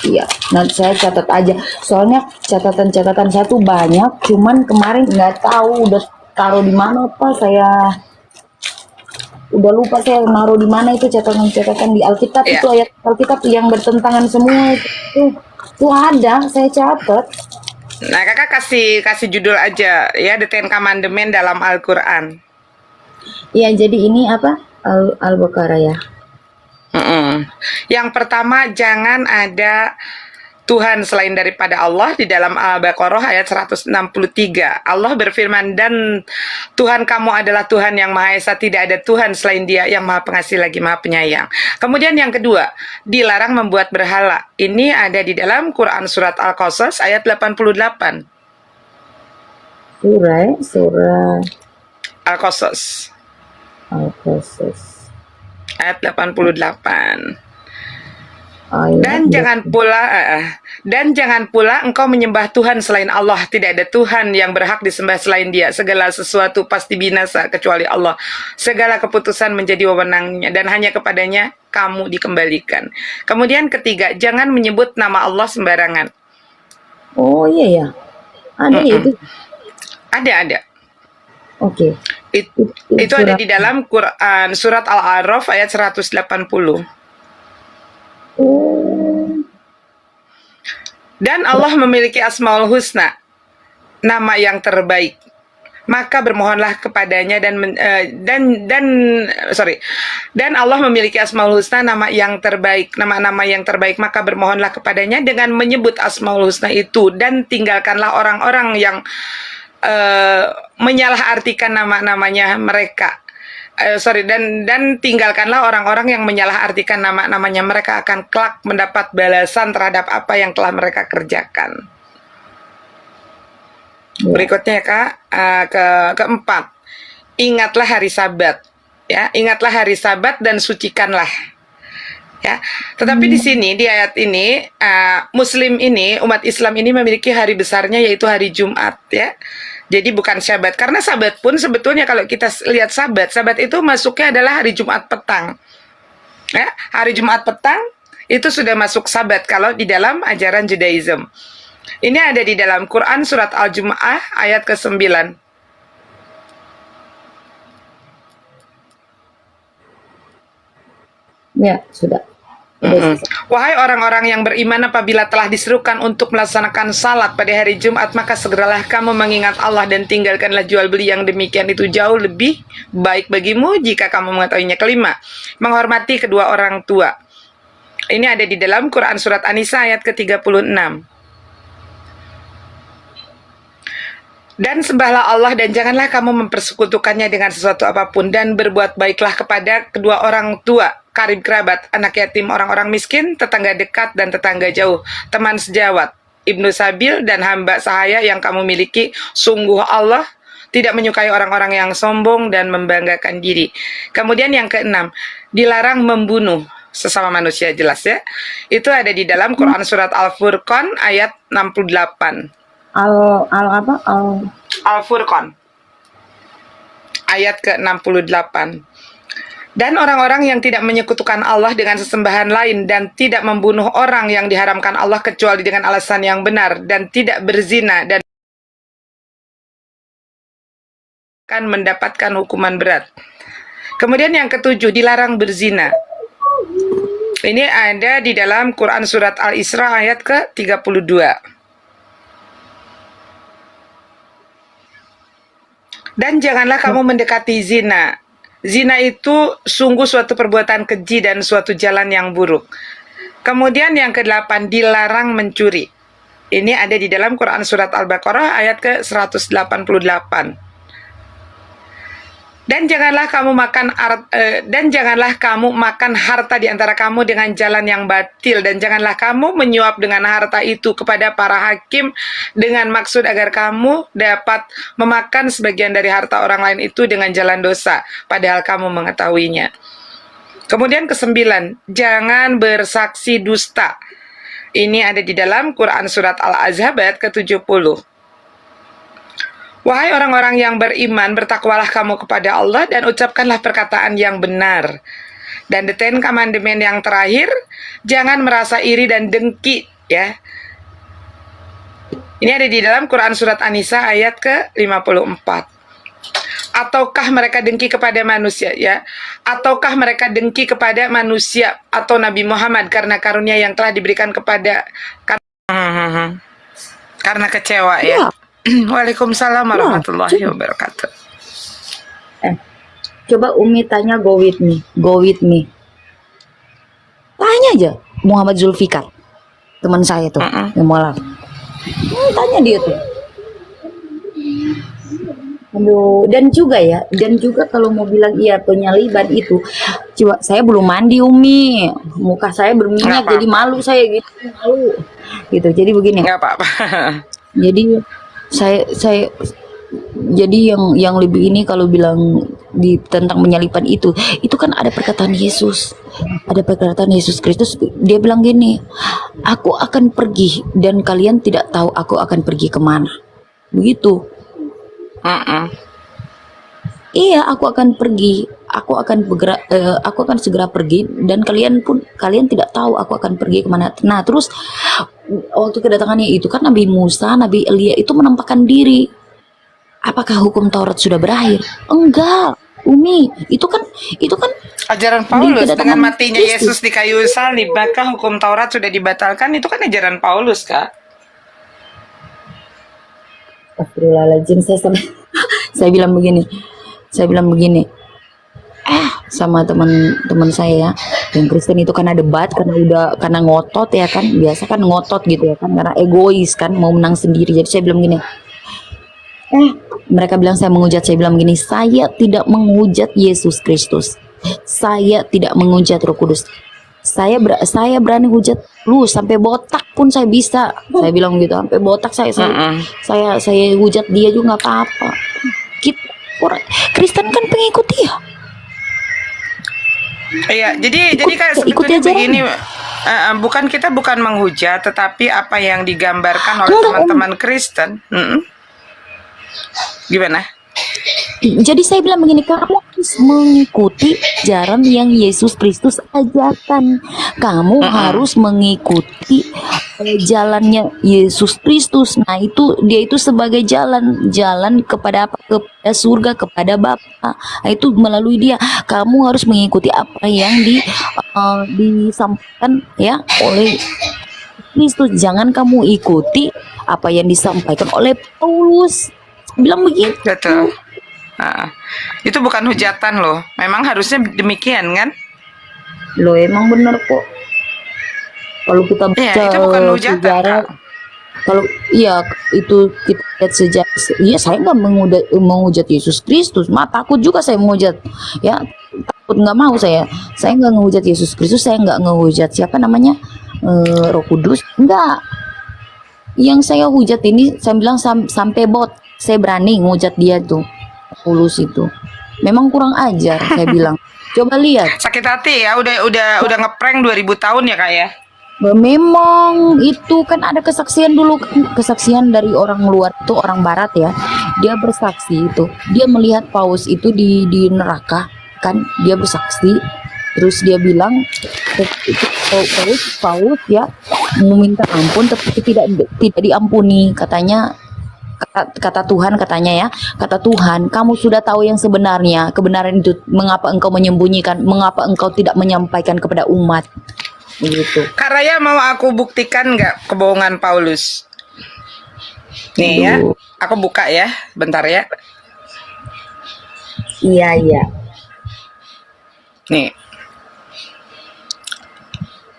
Iya, nanti saya catat aja. Soalnya catatan-catatan saya tuh banyak, cuman kemarin nggak tahu udah taruh di mana apa. Saya udah lupa saya naruh di mana itu catatan-catatan di Alkitab Ya. itu, ayat Alkitab yang bertentangan semua itu ada, saya catat. Nah kakak kasih judul aja ya, The Ten Commandment dalam Al-Quran. Iya, jadi ini apa? Al-Baqarah ya. Yang pertama, jangan ada Tuhan selain daripada Allah. Di dalam Al-Baqarah ayat 163. Allah berfirman, dan Tuhan kamu adalah Tuhan yang Maha Esa, tidak ada Tuhan selain Dia yang Maha Pengasih lagi Maha Penyayang. Kemudian yang kedua, dilarang membuat berhala. Ini ada di dalam Quran surat Al-Qasas ayat 88. Surah Al-Qasas Al-Qasas ayat 88. ayat Dan jangan pula engkau menyembah Tuhan selain Allah. Tidak ada Tuhan yang berhak disembah selain Dia. Segala sesuatu pasti binasa kecuali Allah. Segala keputusan menjadi wewenangnya dan hanya kepadanya kamu dikembalikan. Kemudian ketiga, jangan menyebut nama Allah sembarangan. Oh iya ya, ada ya itu. Ada. Oke. Itu ada di dalam Quran surat Al-A'raf ayat 180. Dan Allah memiliki Asmaul Husna, nama yang terbaik. Maka bermohonlah kepadanya dan Allah memiliki Asmaul Husna, nama yang terbaik, nama-nama yang terbaik, maka bermohonlah kepadanya dengan menyebut Asmaul Husna itu, dan tinggalkanlah orang-orang yang menyalahartikan nama-namanya mereka. Dan tinggalkanlah orang-orang yang menyalahartikan nama-namanya, mereka akan kelak mendapat balasan terhadap apa yang telah mereka kerjakan. Ya. Berikutnya ya Kak, keempat, ingatlah hari Sabat. Ya, ingatlah hari Sabat dan sucikanlah. Ya, tetapi di sini di ayat ini Muslim ini, umat Islam ini memiliki hari besarnya yaitu hari Jumat ya. Jadi bukan Sabat, karena Sabat pun sebetulnya kalau kita lihat Sabat itu masuknya adalah hari Jumat petang. Ya, hari Jumat petang itu sudah masuk Sabat kalau di dalam ajaran Judaism. Ini ada di dalam Quran surat Al-Jumu'ah ayat ke-9. Ya, sudah. Wahai orang-orang yang beriman, apabila telah diserukan untuk melaksanakan salat pada hari Jumat, maka segeralah kamu mengingat Allah dan tinggalkanlah jual beli, yang demikian itu jauh lebih baik bagimu jika kamu mengetahuinya. Kelima, menghormati kedua orang tua. Ini ada di dalam Quran surat An-Nisa ayat ke-36. Dan sembahlah Allah dan janganlah kamu mempersekutukannya dengan sesuatu apapun, dan berbuat baiklah kepada kedua orang tua, karib kerabat, anak yatim, orang-orang miskin, tetangga dekat dan tetangga jauh, teman sejawat, ibnu sabil dan hamba sahaya yang kamu miliki. Sungguh Allah tidak menyukai orang-orang yang sombong dan membanggakan diri. Kemudian yang keenam, dilarang membunuh sesama manusia, jelas ya. Itu ada di dalam Quran surat Al-Furqan ayat 68. Al-Furqan ayat ke-68. Dan orang-orang yang tidak menyekutukan Allah dengan sesembahan lain dan tidak membunuh orang yang diharamkan Allah kecuali dengan alasan yang benar, dan tidak berzina dan akan mendapatkan hukuman berat. Kemudian yang ketujuh, dilarang berzina. Ini ada di dalam Quran surat Al-Isra ayat ke-32. Dan janganlah kamu mendekati zina. Zina itu sungguh suatu perbuatan keji dan suatu jalan yang buruk. Kemudian yang ke-8, dilarang mencuri. Ini ada di dalam Quran surat Al-Baqarah ayat ke-188. Dan janganlah kamu makan harta di antara kamu dengan jalan yang batil, dan janganlah kamu menyuap dengan harta itu kepada para hakim dengan maksud agar kamu dapat memakan sebagian dari harta orang lain itu dengan jalan dosa, padahal kamu mengetahuinya. Kemudian ke-9, jangan bersaksi dusta. Ini ada di dalam Quran surat Al-Ahzab ayat ke-70. Wahai orang-orang yang beriman, bertakwalah kamu kepada Allah dan ucapkanlah perkataan yang benar. Dan the Ten Commandment yang terakhir, jangan merasa iri dan dengki, ya. Ini ada di dalam Quran surat An-Nisa ayat ke-54. Ataukah mereka dengki kepada manusia, ya? Ataukah mereka dengki kepada manusia atau Nabi Muhammad karena karunia yang telah diberikan kepada karena kecewa, ya? Waalaikumsalam warahmatullahi wabarakatuh. Coba Umi tanya go with me. Tanya aja Muhammad Zulfikar, teman saya tuh, yang mualaf. Tanya dia tuh. Aduh, dan juga kalau mau bilang iya penyaliban itu, coba saya belum mandi Umi, muka saya berminyak jadi malu saya gitu. Jadi begini. Nggak apa-apa. Jadi saya jadi yang lebih ini kalau bilang tentang penyaliban itu kan ada perkataan Yesus Kristus, dia bilang gini, aku akan pergi dan kalian tidak tahu aku akan pergi kemana, begitu. Iya, aku akan pergi, aku akan segera pergi dan kalian tidak tahu aku akan pergi kemana. Nah terus waktu kedatangannya itu kan Nabi Musa, Nabi Elia itu menampakkan diri. Apakah hukum Taurat sudah berakhir? Enggak, Umi. Itu kan ajaran Paulus dengan matinya Yesus di kayu salib, maka hukum Taurat sudah dibatalkan. Itu kan ajaran Paulus, Kak. Astagfirullahaladzim, saya bilang begini. Sama teman saya yang Kristen itu karena debat, karena ngotot ya kan, biasa kan ngotot gitu ya kan, karena egois kan, mau menang sendiri. Jadi saya bilang gini, mereka bilang saya menghujat, saya bilang gini, saya tidak menghujat Yesus Kristus, saya tidak menghujat Roh Kudus, saya berani hujat lu sampai botak pun saya bisa. Saya bilang gitu, sampai botak Mm-mm. saya hujat dia juga nggak apa-apa. Kita orang Kristen kan pengikut dia. Iya, jadi kayak Ikuti sebetulnya ajaran. begini, bukan kita bukan menghujat, tetapi apa yang digambarkan oleh Enggak, Om. teman-teman Kristen. Gimana? Jadi saya bilang begini, kamu harus mengikuti ajaran yang Yesus Kristus ajarkan. Kamu harus mengikuti jalannya Yesus Kristus. Nah, dia itu sebagai jalan kepada apa? Kepada surga, kepada Bapa. Nah, itu melalui dia. Kamu harus mengikuti apa yang disampaikan ya oleh Kristus. Jangan kamu ikuti apa yang disampaikan oleh Paulus. Bilang begitu. Betul. Itu bukan hujatan loh. Memang harusnya demikian kan? Loh, emang bener kok. Kalau kita baca Iya, itu bukan hujatan, sejarah, Kak. kalau iya itu kita lihat sejarah, iya saya nggak menghujat Yesus Kristus, takut juga saya menghujat, ya takut nggak mau saya nggak menghujat Yesus Kristus, saya nggak menghujat siapa namanya Roh Kudus, enggak. Yang saya hujat ini saya bilang sampai saya berani ngehujat dia tuh, Paulus itu, memang kurang ajar saya bilang. Coba lihat. Sakit hati ya, udah ngeprank 2000 tahun ya, Kak ya. Memang itu kan ada kesaksian dulu, kesaksian dari orang luar itu, orang barat ya, dia bersaksi itu, dia melihat Paus itu di neraka kan, dia bersaksi, terus dia bilang itu Paus ya meminta ampun tapi tidak diampuni, katanya. Kata Tuhan, katanya ya, kata Tuhan, kamu sudah tahu yang sebenarnya, kebenaran itu, mengapa engkau menyembunyikan, mengapa engkau tidak menyampaikan kepada umat, begitu. Kak Raya, mau aku buktikan nggak kebohongan Paulus? Nih ya, Aduh. aku buka ya, bentar ya. Iya. Nih.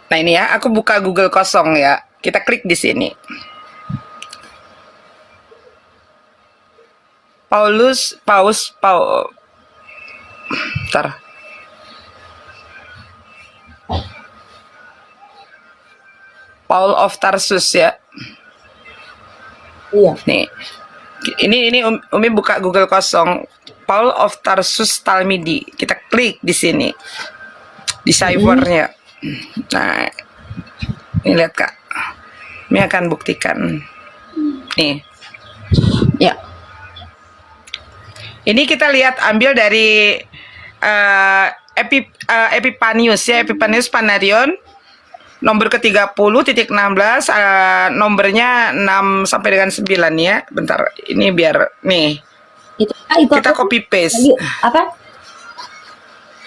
Nah ini ya, aku buka Google kosong ya. Kita klik di sini. Bentar. Paul of Tarsus ya. Iya. Nih. Ini Umi buka Google kosong. Paul of Tarsus Talmidi. Kita klik di sini. Di ciphernya. Nah. Ini lihat, Kak. Ini akan buktikan. Nih. Ya. Ini kita lihat ambil dari Epipanius ya, Epipanius Panarion nomor ke-30.16, nomornya 6 sampai dengan 9 ya. Bentar, ini biar nih. Itu Kita apa? copy paste. Tadi apa?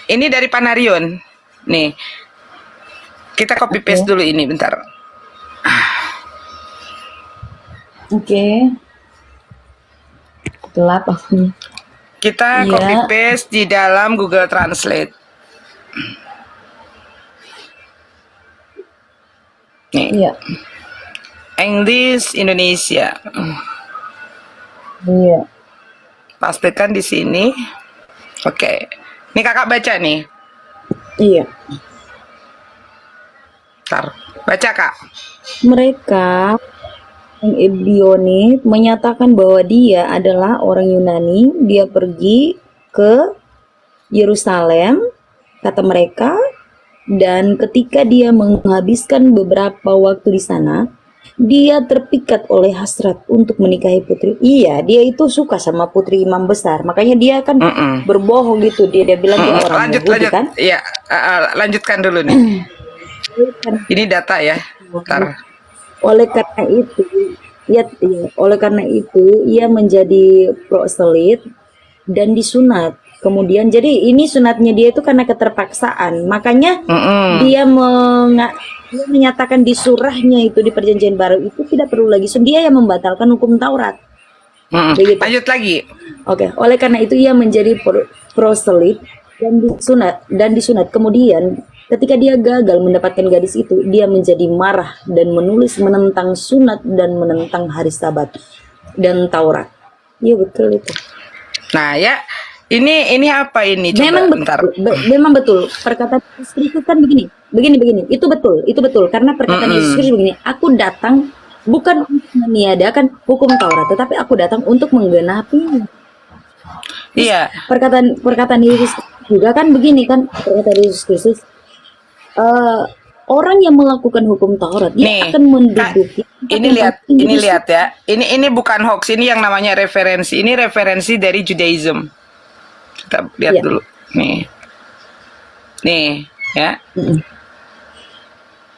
Ini dari Panarion. Nih. Kita copy paste dulu ini, bentar. Oke. Gelap aku. Kita Iya. copy paste di dalam Google Translate. Nih, Iya. English Indonesia. Iya. Pastikan di sini. Oke. Ini kakak baca nih. Iya. Bentar. Baca, Kak. Mereka yang Ebionit menyatakan bahwa dia adalah orang Yunani. Dia pergi ke Yerusalem, kata mereka, dan ketika dia menghabiskan beberapa waktu di sana, dia terpikat oleh hasrat untuk menikahi putri. Iya, dia itu suka sama putri imam besar, makanya dia kan berbohong gitu. Dia bilang dia orang Yahudi kan. Iya, lanjutkan dulu nih. Ini data ya. Bentar. Oleh karena itu ia menjadi proselit dan disunat. Kemudian jadi ini sunatnya dia itu karena keterpaksaan. Makanya dia menyatakan di surahnya itu, di perjanjian baru itu tidak perlu lagi sun. Dia yang membatalkan hukum Taurat. Begitu. Lanjut lagi. Oke, oleh karena itu ia menjadi proselit dan disunat. Kemudian ketika dia gagal mendapatkan gadis itu, dia menjadi marah dan menulis menentang sunat dan menentang hari Sabat dan Taurat. Iya betul itu. Nah ya, Ini apa ini? Coba Memang bentar. betul, memang betul. Perkataan Yesus Kristus kan begini, begini. Itu betul. Karena perkataan Yesus Mm-mm. Kristus begini, aku datang bukan untuk meniadakan hukum Taurat, tetapi aku datang untuk menggenapi. Terus Iya. perkataan Yesus juga kan begini kan, perkataan Yesus Kristus, eh, orang yang melakukan hukum Taurat, dia Nih, akan Kak, menduduki tempat ini yang lihat, paling tinggi ini di lihat surga. ya. Ini bukan hoax, ini yang namanya referensi. Ini referensi dari Judaism. Kita lihat Iya. dulu. Nih. Nih, ya. Mm-mm.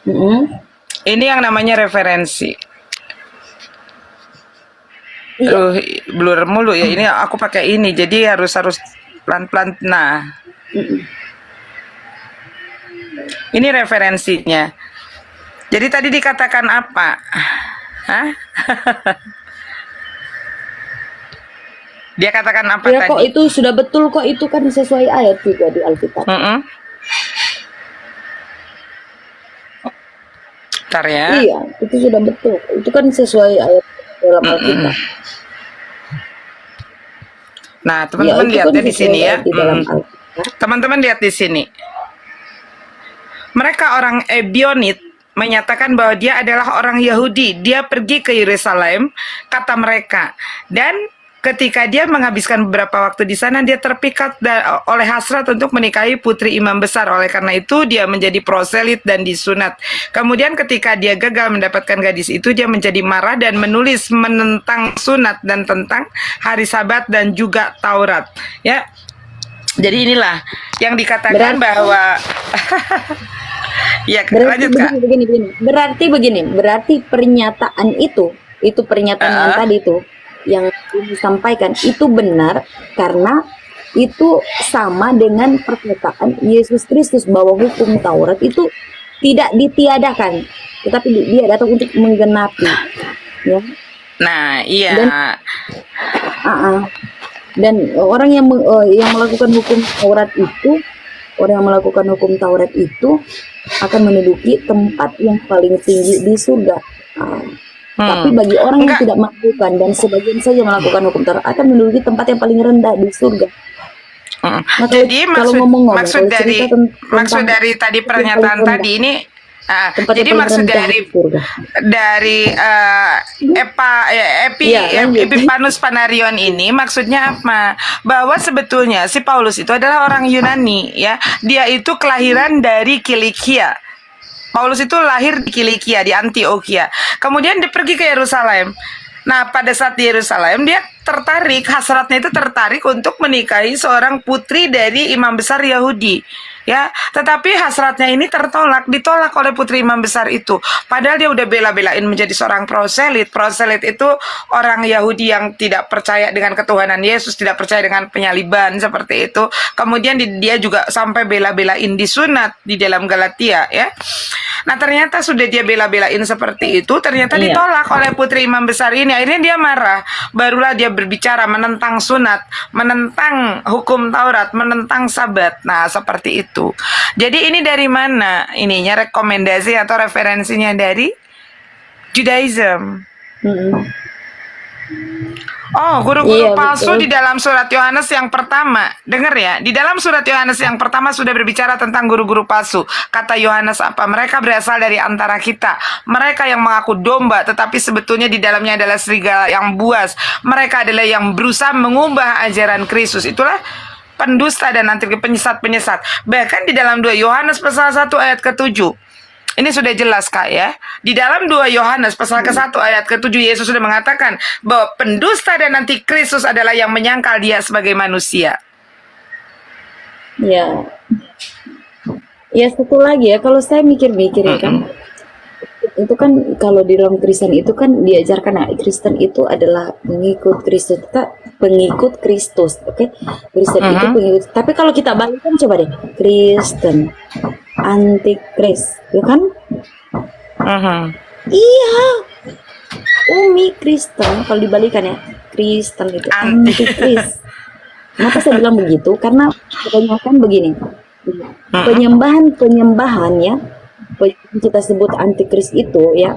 Mm-mm. Ini yang namanya referensi. Iya. Aduh, blur mulu ya. Ini aku pakai ini, jadi harus pelan-pelan. Nah, Mm-mm. ini referensinya. Jadi tadi dikatakan apa? Hah? Dia katakan apa Ya kok tadi? itu sudah betul kok, itu kan sesuai ayat juga di Alkitab. Mm-mm. Bentar ya. Iya, itu sudah betul. Itu kan sesuai ayat dalam Alkitab. Nah, Ya, teman-teman itu lihat kan ya di sesuai sini ya. ayat di dalam Alkitab. Teman-teman lihat di sini. Mereka orang Ebionit menyatakan bahwa dia adalah orang Yahudi. Dia pergi ke Yerusalem, kata mereka. Dan ketika dia menghabiskan beberapa waktu di sana, dia terpikat oleh hasrat untuk menikahi putri imam besar. Oleh karena itu, dia menjadi proselit dan disunat. Kemudian ketika dia gagal mendapatkan gadis itu, dia menjadi marah dan menulis menentang sunat dan tentang hari Sabat dan juga Taurat. Ya, jadi inilah yang dikatakan Berarti- bahwa ya, Berarti lanjut Kak. begini. Berarti pernyataan itu pernyataan yang tadi itu yang disampaikan itu benar karena itu sama dengan perkataan Yesus Kristus bahwa hukum Taurat itu tidak ditiadakan, tetapi dia datang untuk menggenapi. Ya. Nah, iya. Dan orang yang melakukan hukum Taurat itu akan menduduki tempat yang paling tinggi di surga. Tapi bagi orang yang tidak melakukan dan sebagian saja melakukan hukum Taurat akan menduduki tempat yang paling rendah di surga. Nah, Jadi kalau ngomong-ngomong, maksud kalau dari cerita maksud tentang dari tadi tempat yang pernyataan paling rendah, tadi ini tempat jadi yang paling maksud rendah dari di surga. Iya, lanjut. Epifanus Panarion ini maksudnya apa? Bahwa sebetulnya si Paulus itu adalah orang Yunani ya. Dia itu kelahiran dari Kilikia. Paulus itu lahir di Kilikia, di Antioquia. Kemudian dia pergi ke Yerusalem. Nah, pada saat di Yerusalem dia hasratnya itu tertarik untuk menikahi seorang putri dari imam besar Yahudi. Ya, tetapi hasratnya ini ditolak oleh putri imam besar itu. Padahal dia udah bela-belain menjadi seorang proselit. Proselit itu orang Yahudi yang tidak percaya dengan ketuhanan Yesus, tidak percaya dengan penyaliban seperti itu. Kemudian dia juga sampai bela-belain disunat di dalam Galatia, ya. Nah, ternyata sudah dia bela-belain seperti itu, ternyata ditolak oleh putri imam besar ini. Akhirnya dia marah. Barulah dia berbicara menentang sunat, menentang hukum Taurat, menentang Sabat. Nah, seperti itu. Jadi ini dari mana? Ininya rekomendasi atau referensinya dari Judaism. Oh, guru-guru palsu di dalam surat Yohanes yang pertama. Dengar ya, di dalam surat Yohanes yang pertama sudah berbicara tentang guru-guru palsu. Kata Yohanes apa? Mereka berasal dari antara kita. Mereka yang mengaku domba, tetapi sebetulnya di dalamnya adalah serigala yang buas. Mereka adalah yang berusaha mengubah ajaran Kristus. Itulah pendusta dan nanti penyesat-penyesat. Bahkan di dalam 2 Yohanes pasal 1 ayat ke-7. Ini sudah jelas Kak ya. Di dalam 2 Yohanes pasal ke-1 ayat ke-7 Yesus sudah mengatakan bahwa pendusta dan anti Kristus adalah yang menyangkal dia sebagai manusia. Ya. Ya, satu lagi ya, kalau saya mikir-mikir ya kan. Itu kan kalau di dalam Kristen itu kan diajarkan Kristen itu adalah pengikut Kristus, pengikut Kristus, oke? Kristen itu pengikut. Tapi kalau kita balikkan coba deh, Kristen antikris, ya kan? Iya. Umi Kristen kalau dibalikan ya, Kristen itu antikris. Kenapa saya bilang begitu? Karena kebanyakan begini, penyembahan ya. Kita sebut antikris itu ya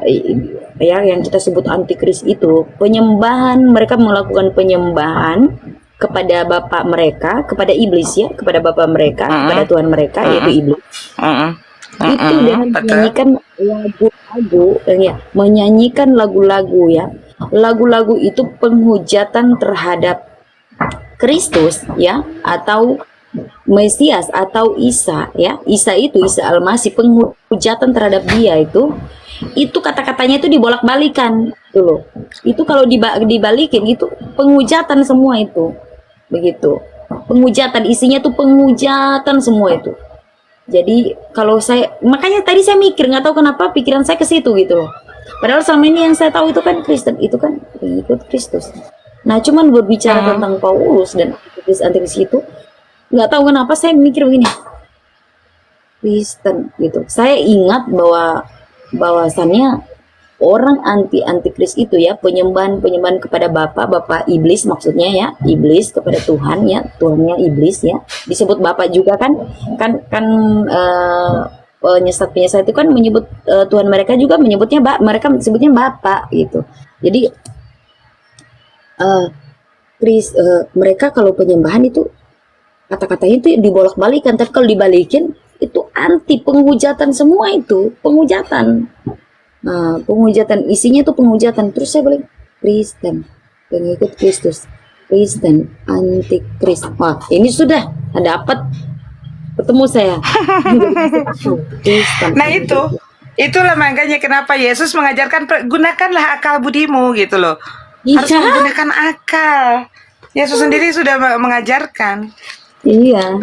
yang kita sebut antikris itu penyembahan, mereka melakukan penyembahan kepada bapak mereka, kepada iblis ya, kepada bapak mereka, kepada Tuhan mereka yaitu iblis. Itu dengan menyanyikan lagu-lagu ya, menyanyikan lagu-lagu ya. Lagu-lagu itu penghujatan terhadap Kristus ya, atau Mesias atau Isa ya. Isa Al-Masih, penghujatan terhadap dia itu kata-katanya itu dibolak-balikan gitu loh. Itu kalau dibalikin itu penghujatan semua itu. Begitu. Penghujatan, isinya tuh penghujatan semua itu. Jadi kalau makanya tadi saya mikir, nggak tahu kenapa pikiran saya ke situ gitu loh. Padahal selama ini yang saya tahu itu kan Kristen, itu kan pengikut Kristus. Nah, cuman berbicara tentang Paulus dan antikris itu, nggak tahu kenapa saya mikir begini, Kristen gitu. Saya ingat bahwasannya orang antikris itu ya, penyembahan kepada bapak iblis, maksudnya ya, iblis kepada Tuhan ya, Tuhannya iblis ya, disebut bapak juga kan penyesat itu kan menyebut Tuhan mereka juga menyebutnya mereka sebutnya bapak gitu. Jadi mereka kalau penyembahan itu kata-katanya itu dibolak-balikan, tapi kalau dibalikin itu anti, penghujatan semua itu, penghujatan. Nah, penghujatan, isinya tuh penghujatan. Terus saya bilang, Kristen, pengikut Kristus, Kristen, antikris. Wah, ini sudah dapat ketemu saya. Kristen, Nah itulah makanya kenapa Yesus mengajarkan gunakanlah akal budimu gitu loh. Harus iya, menggunakan akal. Yesus sendiri sudah mengajarkan. iya.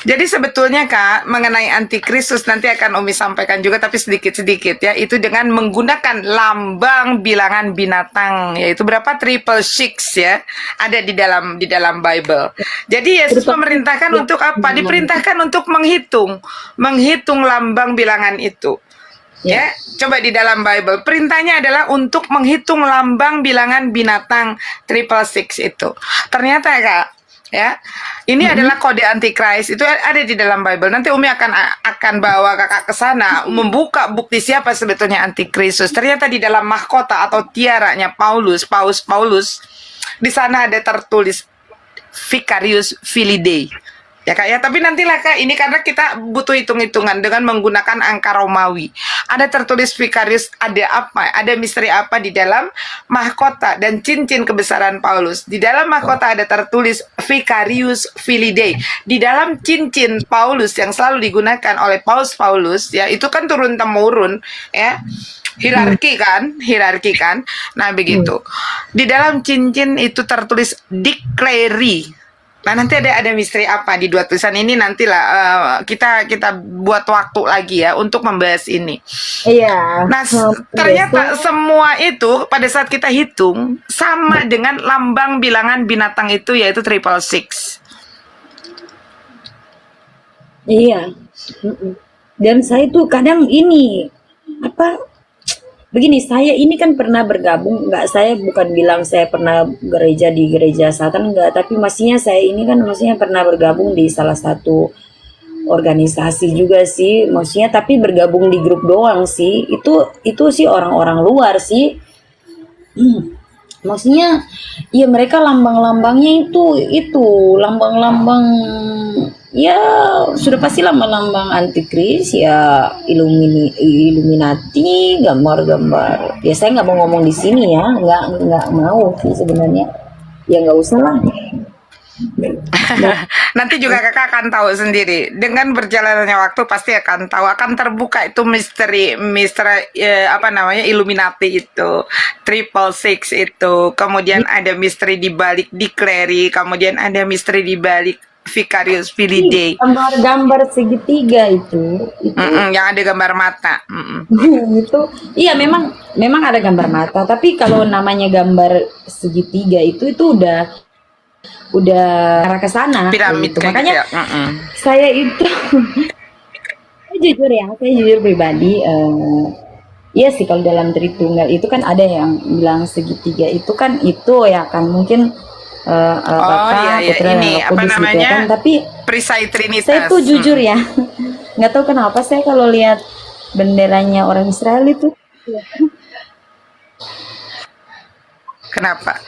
Jadi sebetulnya Kak, mengenai antikristus nanti akan Umi sampaikan juga, tapi sedikit-sedikit ya. Itu dengan menggunakan lambang bilangan binatang, yaitu berapa, 666 ya, ada di dalam Bible. Jadi Yesus memerintahkan untuk apa? Diperintahkan untuk menghitung lambang bilangan itu. Ya, coba di dalam Bible perintahnya adalah untuk menghitung lambang bilangan binatang 666 itu. Ternyata Kak, ya, ini adalah kode antikris, itu ada di dalam Bible. Nanti Umi akan bawa kakak ke sana membuka bukti siapa sebetulnya antikristus. Ternyata di dalam mahkota atau tiaranya Paus Paulus, di sana ada tertulis Vicarius Filii. Ya Kak ya, tapi nantilah Kak, ini karena kita butuh hitung-hitungan dengan menggunakan angka Romawi. Ada tertulis Vicarius, ada apa? Ada misteri apa di dalam mahkota dan cincin kebesaran Paulus. Di dalam mahkota ada tertulis Vicarius Filii. Di dalam cincin Paulus yang selalu digunakan oleh Paulus ya, itu kan turun temurun ya. Hierarki kan. Nah, begitu. Di dalam cincin itu tertulis declare. Nah, nanti ada misteri apa di dua tulisan ini, nantilah kita buat waktu lagi ya untuk membahas ini. Iya. Nah, ternyata semua itu pada saat kita hitung sama dengan lambang bilangan binatang itu, yaitu 666. Iya. Dan saya tuh kadang ini begini, saya ini kan pernah bergabung, saya bukan bilang saya pernah gereja di gereja Satan, enggak, tapi maksudnya saya ini kan maksudnya pernah bergabung di salah satu organisasi juga sih, maksudnya tapi bergabung di grup doang sih, itu sih orang-orang luar sih. Maksudnya ya mereka lambang-lambangnya itu lambang-lambang ya sudah pasti lambang-lambang antikris ya, Illuminati, gambar-gambar. Ya saya nggak mau ngomong di sini ya, nggak mau sih sebenarnya. Ya nggak usah lah. Nanti juga kakak akan tahu sendiri. Dengan berjalannya waktu pasti akan tahu, akan terbuka itu misteri Illuminati itu, 666 itu. Kemudian ada misteri di balik declare, kemudian ada misteri di balik Vicarius Filii. Gambar segitiga itu yang ada gambar mata. itu iya, memang ada gambar mata, tapi kalau namanya gambar segitiga itu udah arah ke sana Piramid gitu. kayak Makanya gitu ya. saya itu saya jujur pribadi, iya sih, kalau dalam Tritunggal itu kan ada yang bilang segitiga itu kan itu ya kan mungkin Bapa, iya, Putra, ini dan Roh apa Kudus gitu ya namanya, kan. Tapi perisai Trinitas. saya tuh jujur ya, nggak tahu kenapa saya kalau lihat benderanya orang Israel itu, Kenapa?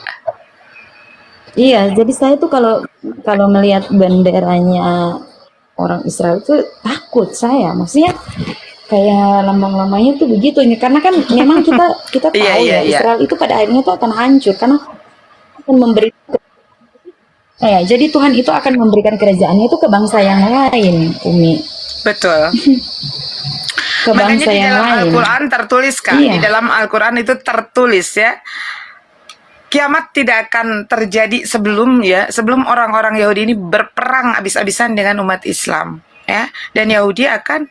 Iya, jadi saya tuh kalau kalau melihat benderanya orang Israel tuh takut saya. Maksudnya kayak lambang-lambangnya tuh begitu ini karena kan memang kita Iya, tahu iya, ya iya. Israel itu pada akhirnya tuh akan hancur karena akan memberi jadi Tuhan itu akan memberikan kerajaannya itu ke bangsa yang lain, Umi. Betul. Ke Makanya bangsa di yang dalam lain. Al-Quran tertulis, Kak. Di Iya. dalam Al-Quran itu tertulis ya. Kiamat tidak akan terjadi sebelum orang-orang Yahudi ini berperang habis-habisan dengan umat Islam. Ya, dan Yahudi akan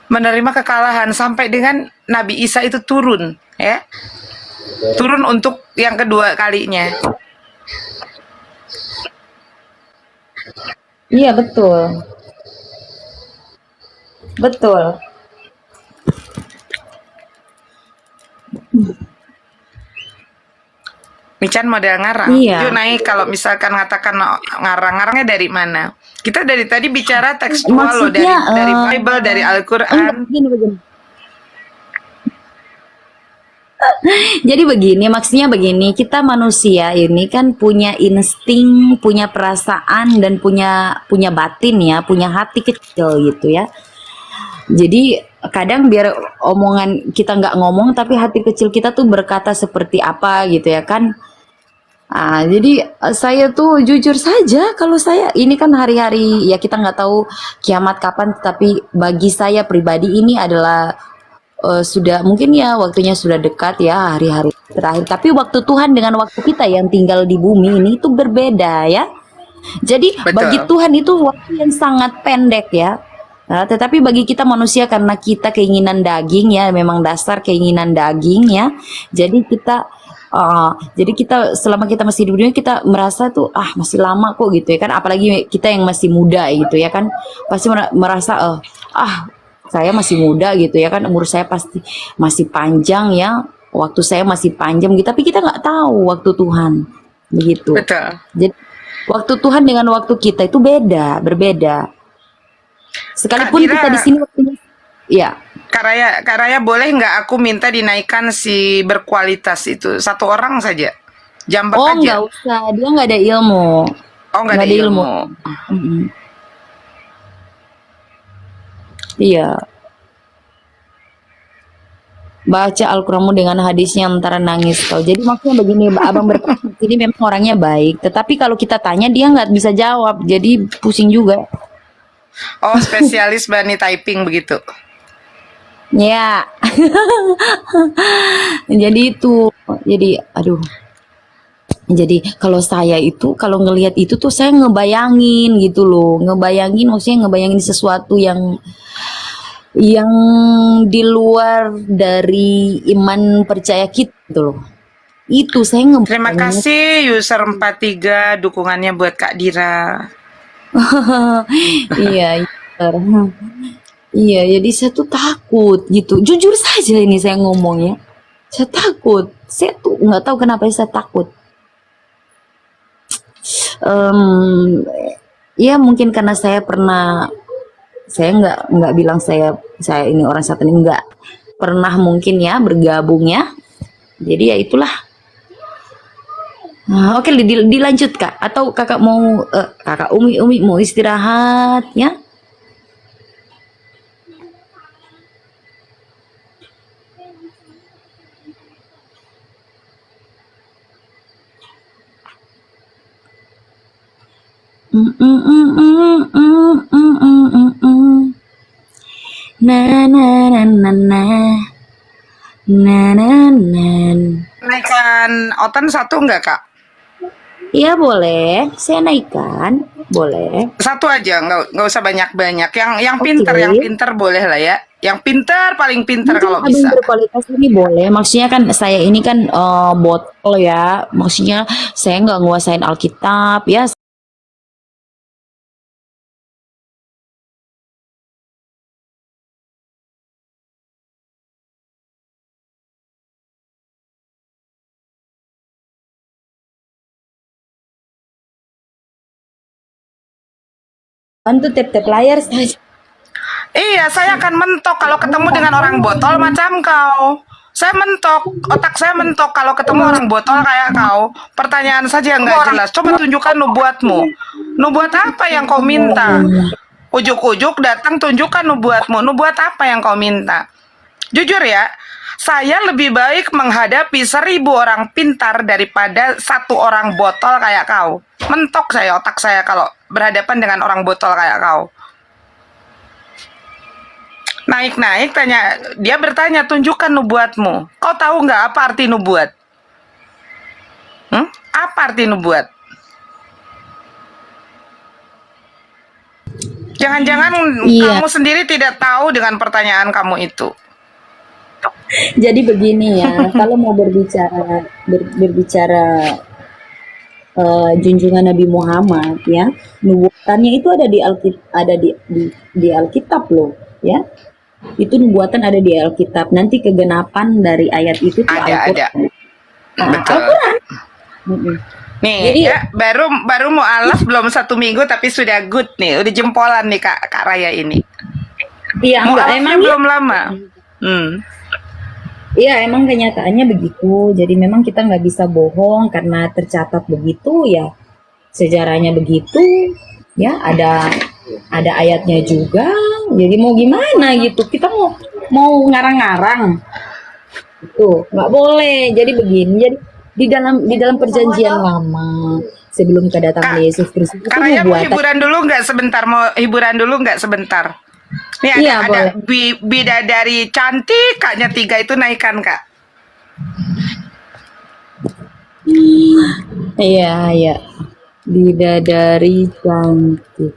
menerima kekalahan sampai dengan Nabi Isa itu turun, ya. Turun untuk yang kedua kalinya. Iya, betul. Betul. Mican model ngarang. Yuk Iya. naik kalau misalkan ngatakan ngarang-ngarangnya dari mana? Kita dari tadi bicara tekstual loh, Maksudnya dari Bible, dari enggak Al-Quran. begini. Jadi begini, maksudnya begini, kita manusia ini kan punya insting, punya perasaan dan punya batin ya, punya hati kecil gitu ya. Jadi kadang biar omongan kita nggak ngomong tapi hati kecil kita tuh berkata seperti apa gitu ya kan. Jadi saya tuh jujur saja kalau saya ini kan hari-hari ya kita nggak tahu kiamat kapan, tapi bagi saya pribadi ini adalah sudah mungkin ya waktunya sudah dekat ya hari-hari terakhir. Tapi waktu Tuhan dengan waktu kita yang tinggal di bumi ini itu berbeda ya. Jadi bagi Betul. Tuhan itu waktu yang sangat pendek ya. Nah, tetapi bagi kita manusia karena kita keinginan daging ya, memang dasar keinginan daging ya. Jadi kita selama kita masih di dunia kita merasa tuh masih lama kok gitu ya kan. Apalagi kita yang masih muda gitu ya kan, pasti merasa saya masih muda gitu ya kan, umur saya pasti masih panjang ya, waktu saya masih panjang gitu. Tapi kita nggak tahu waktu Tuhan begitu. Betul. Jadi waktu Tuhan dengan waktu kita itu berbeda. Kak Sekalipun kita di Dira, sini waktunya, ya. Kak Raya boleh nggak aku minta dinaikkan si berkualitas itu satu orang saja? Jambak Oh, aja. nggak usah, dia nggak ada ilmu, Oh, nggak nggak ada ada ilmu. ilmu. Mm-mm. Iya, baca Al-Quranmu dengan hadisnya antara nangis kau. Jadi maksudnya begini, abang berpikir ini memang orangnya baik, tetapi kalau kita tanya dia nggak bisa jawab, jadi pusing juga. Oh, spesialis Bani typing begitu. Ya, jadi itu, jadi aduh. Jadi kalau saya itu kalau ngelihat itu tuh saya ngebayangin gitu loh, ngebayangin maksudnya ngebayangin sesuatu yang di luar dari iman percaya kita gitu loh. Itu saya Terima ngebayanginnya. kasih user 43 dukungannya buat Kak Dira. Iya, iya. Iya, jadi saya tuh takut gitu. Jujur saja ini saya ngomongnya. Saya takut. Saya tuh nggak tahu kenapa saya takut. Em, ya mungkin karena saya nggak bilang saya ini orang satanik, nggak pernah mungkin ya bergabung ya. Jadi ya itulah. Oke, dilanjut kak. Atau kakak mau kakak Umi mau istirahat ya? Mm, mm, mm, mm, mm, mm, mm, mm, mm. Na na na na na na na na. Naikkan Otan satu nggak Kak? Iya boleh, saya naikkan, boleh. Satu aja, nggak usah banyak-banyak. Oke. Yang pinter boleh lah ya. Yang pinter paling pinter Mungkin kalau abang bisa. berkualitas ini boleh. Maksudnya kan saya ini kan botol ya. Maksudnya saya nggak nguasain Alkitab ya. Bantu tap-tap layar saja. Iya, saya akan mentok kalau ketemu dengan orang botol macam kau. Saya mentok, otak saya mentok kalau ketemu orang botol kayak kau. Pertanyaan saja nggak jelas. Coba tunjukkan nubuatmu. Nubuat apa yang kau minta? Ujuk-ujuk datang tunjukkan nubuatmu. Nubuat apa yang kau minta? Jujur ya, saya lebih baik menghadapi 1000 orang pintar daripada 1 orang botol kayak kau. Mentok saya, otak saya kalau berhadapan dengan orang botol kayak kau. Naik-naik dia bertanya, tunjukkan nubuatmu. Kau tahu nggak apa arti nubuat? Apa arti nubuat? Jangan-jangan Iya. kamu sendiri tidak tahu dengan pertanyaan kamu itu. Jadi begini ya, kalau mau berbicara junjungan Nabi Muhammad ya, nubuatannya itu ada di di Alkitab loh, ya. Itu nubuatan ada di Alkitab. Nanti kegenapan dari ayat itu tuh Ada. Al-Qur'an. Betul. Mm-mm. Nih, Jadi ya baru mau alaf belum 1 minggu tapi sudah good nih, udah jempolan nih Kak Raya ini. iya Mau enggak alafnya emang ya, belum lama. iya emang kenyataannya begitu. Jadi memang kita nggak bisa bohong karena tercatat begitu ya. Sejarahnya begitu ya, ada ayatnya juga. Jadi mau gimana gitu? Kita mau ngarang-ngarang. Itu nggak boleh. Jadi begini. Jadi di dalam perjanjian lama sebelum kedatangan Kak, Yesus Kristus itu Kak Raya mau nubuatan. hiburan dulu nggak sebentar? Mau hiburan dulu nggak sebentar? Nih Iya ada boleh. bidadari cantik, kaknya 3 itu naikkan Kak. Iya iya. Bidadari cantik.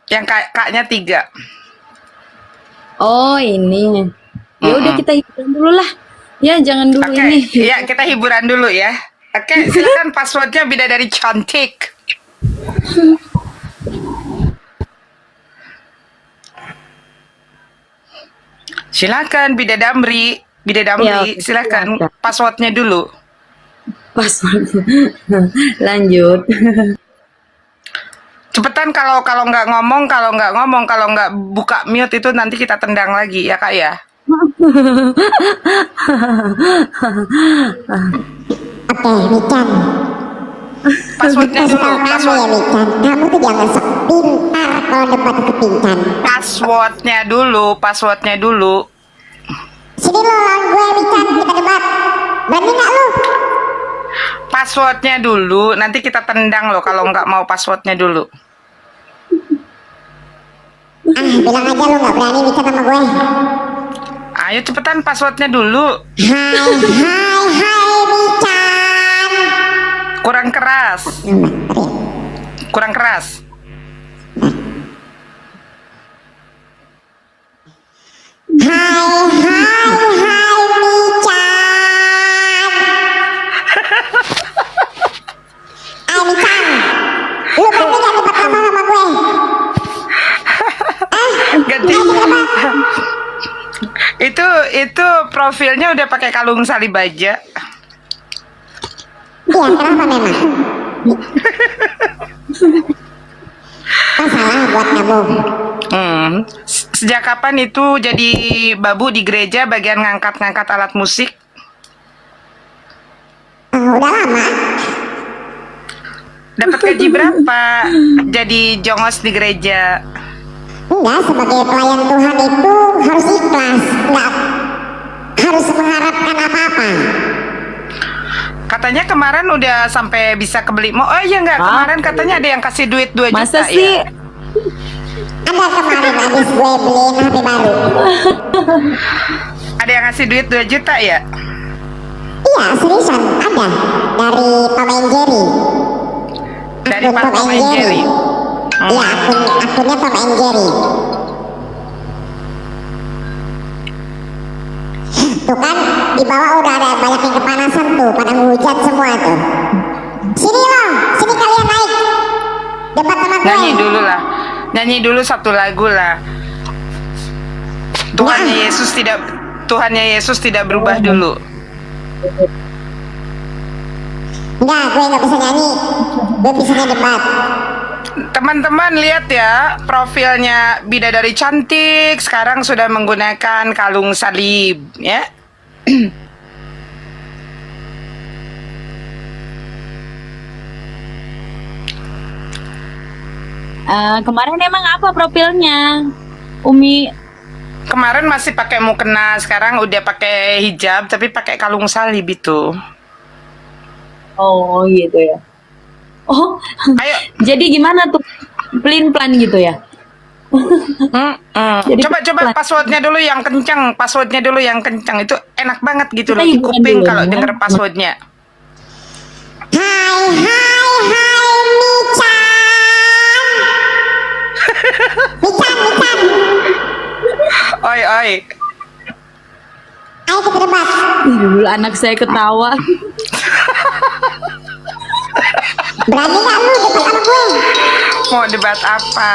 Yang kaknya 3. Oh ini. Ya udah kita hiburan dulu lah. Ya jangan dulu Oke, ini. ya kita hiburan dulu ya. Oke, silakan passwordnya bidadari cantik. Silakan bidadamri, Ya, oke, silakan silakan. passwordnya dulu. Password. Lanjut. Cepetan kalau nggak ngomong, kalau nggak buka mute itu nanti kita tendang lagi ya Kak ya. Oke, Mikan. Passwordnya Kasih dulu, tahu kamu ya, password, Mikan. Kamu tuh jangan sok pintar kalau debat itu pintar. passwordnya dulu. Sini lo lawan gue, Mikan. Kita debat. Berani nggak lu? Passwordnya dulu, nanti kita tendang loh kalau nggak mau passwordnya dulu. Bilang aja lu nggak berani Mikan sama gue. Ayo cepetan passwordnya dulu. Hai, Mikan. Kurang keras. Kurang keras. Hai, Mikan. Mikan. Lu berani nggak debat sama gue? Ganti. Itu profilnya udah pakai kalung salib aja. Iya, kenapa memang? Masalah buat kamu. Sejak kapan itu jadi babu di gereja bagian ngangkat-ngangkat alat musik? Udah lama. Dapat gaji berapa? Jadi jongos di gereja. Enggak, sebagai pelayan Tuhan itu harus ikhlas, enggak harus mengharapkan apa-apa. Katanya kemarin udah sampai bisa kebeli. Oh iya enggak, kemarin katanya ada yang kasih duit 2 juta. Masa sih? Ya? Ada kemarin habis gue beliin HP baru. Ada yang ngasih duit 2 juta ya? Iya, seriusan ada dari Tom and Jerry. Dari Akun Pak Tom and Jerry. Iya, akunnya Tom and Jerry. Tuh kan, di bawah udah ada banyak yang kepanasan tuh, pada ngehujat semua tuh. Sini loh, sini kalian naik. Debat sama gue. Nyanyi dulu lah. Nyanyi dulu 1 lagu lah. Tuhannya Yesus tidak berubah dulu. Enggak, gue nggak bisa nyanyi. Gue bisanya debat. Teman-teman lihat ya, profilnya bidadari cantik sekarang sudah menggunakan kalung salib ya. Kemarin emang apa profilnya? Umi. Kemarin masih pakai mukena, sekarang udah pakai hijab tapi pakai kalung salib itu. Oh gitu ya. Oh, Ayo, jadi gimana tuh? Pelin-pelan gitu ya? Jadi coba pelan. passwordnya dulu yang kencang, passwordnya dulu yang kencang itu enak banget gitu Kita loh di hiburan kuping dulu kalau ya. denger passwordnya. Hai Michan. Michan. Oi, oi. Ayo kita debat. Ih, dulu anak saya ketawa. Berani gak lu debat sama gue? Mau debat apa?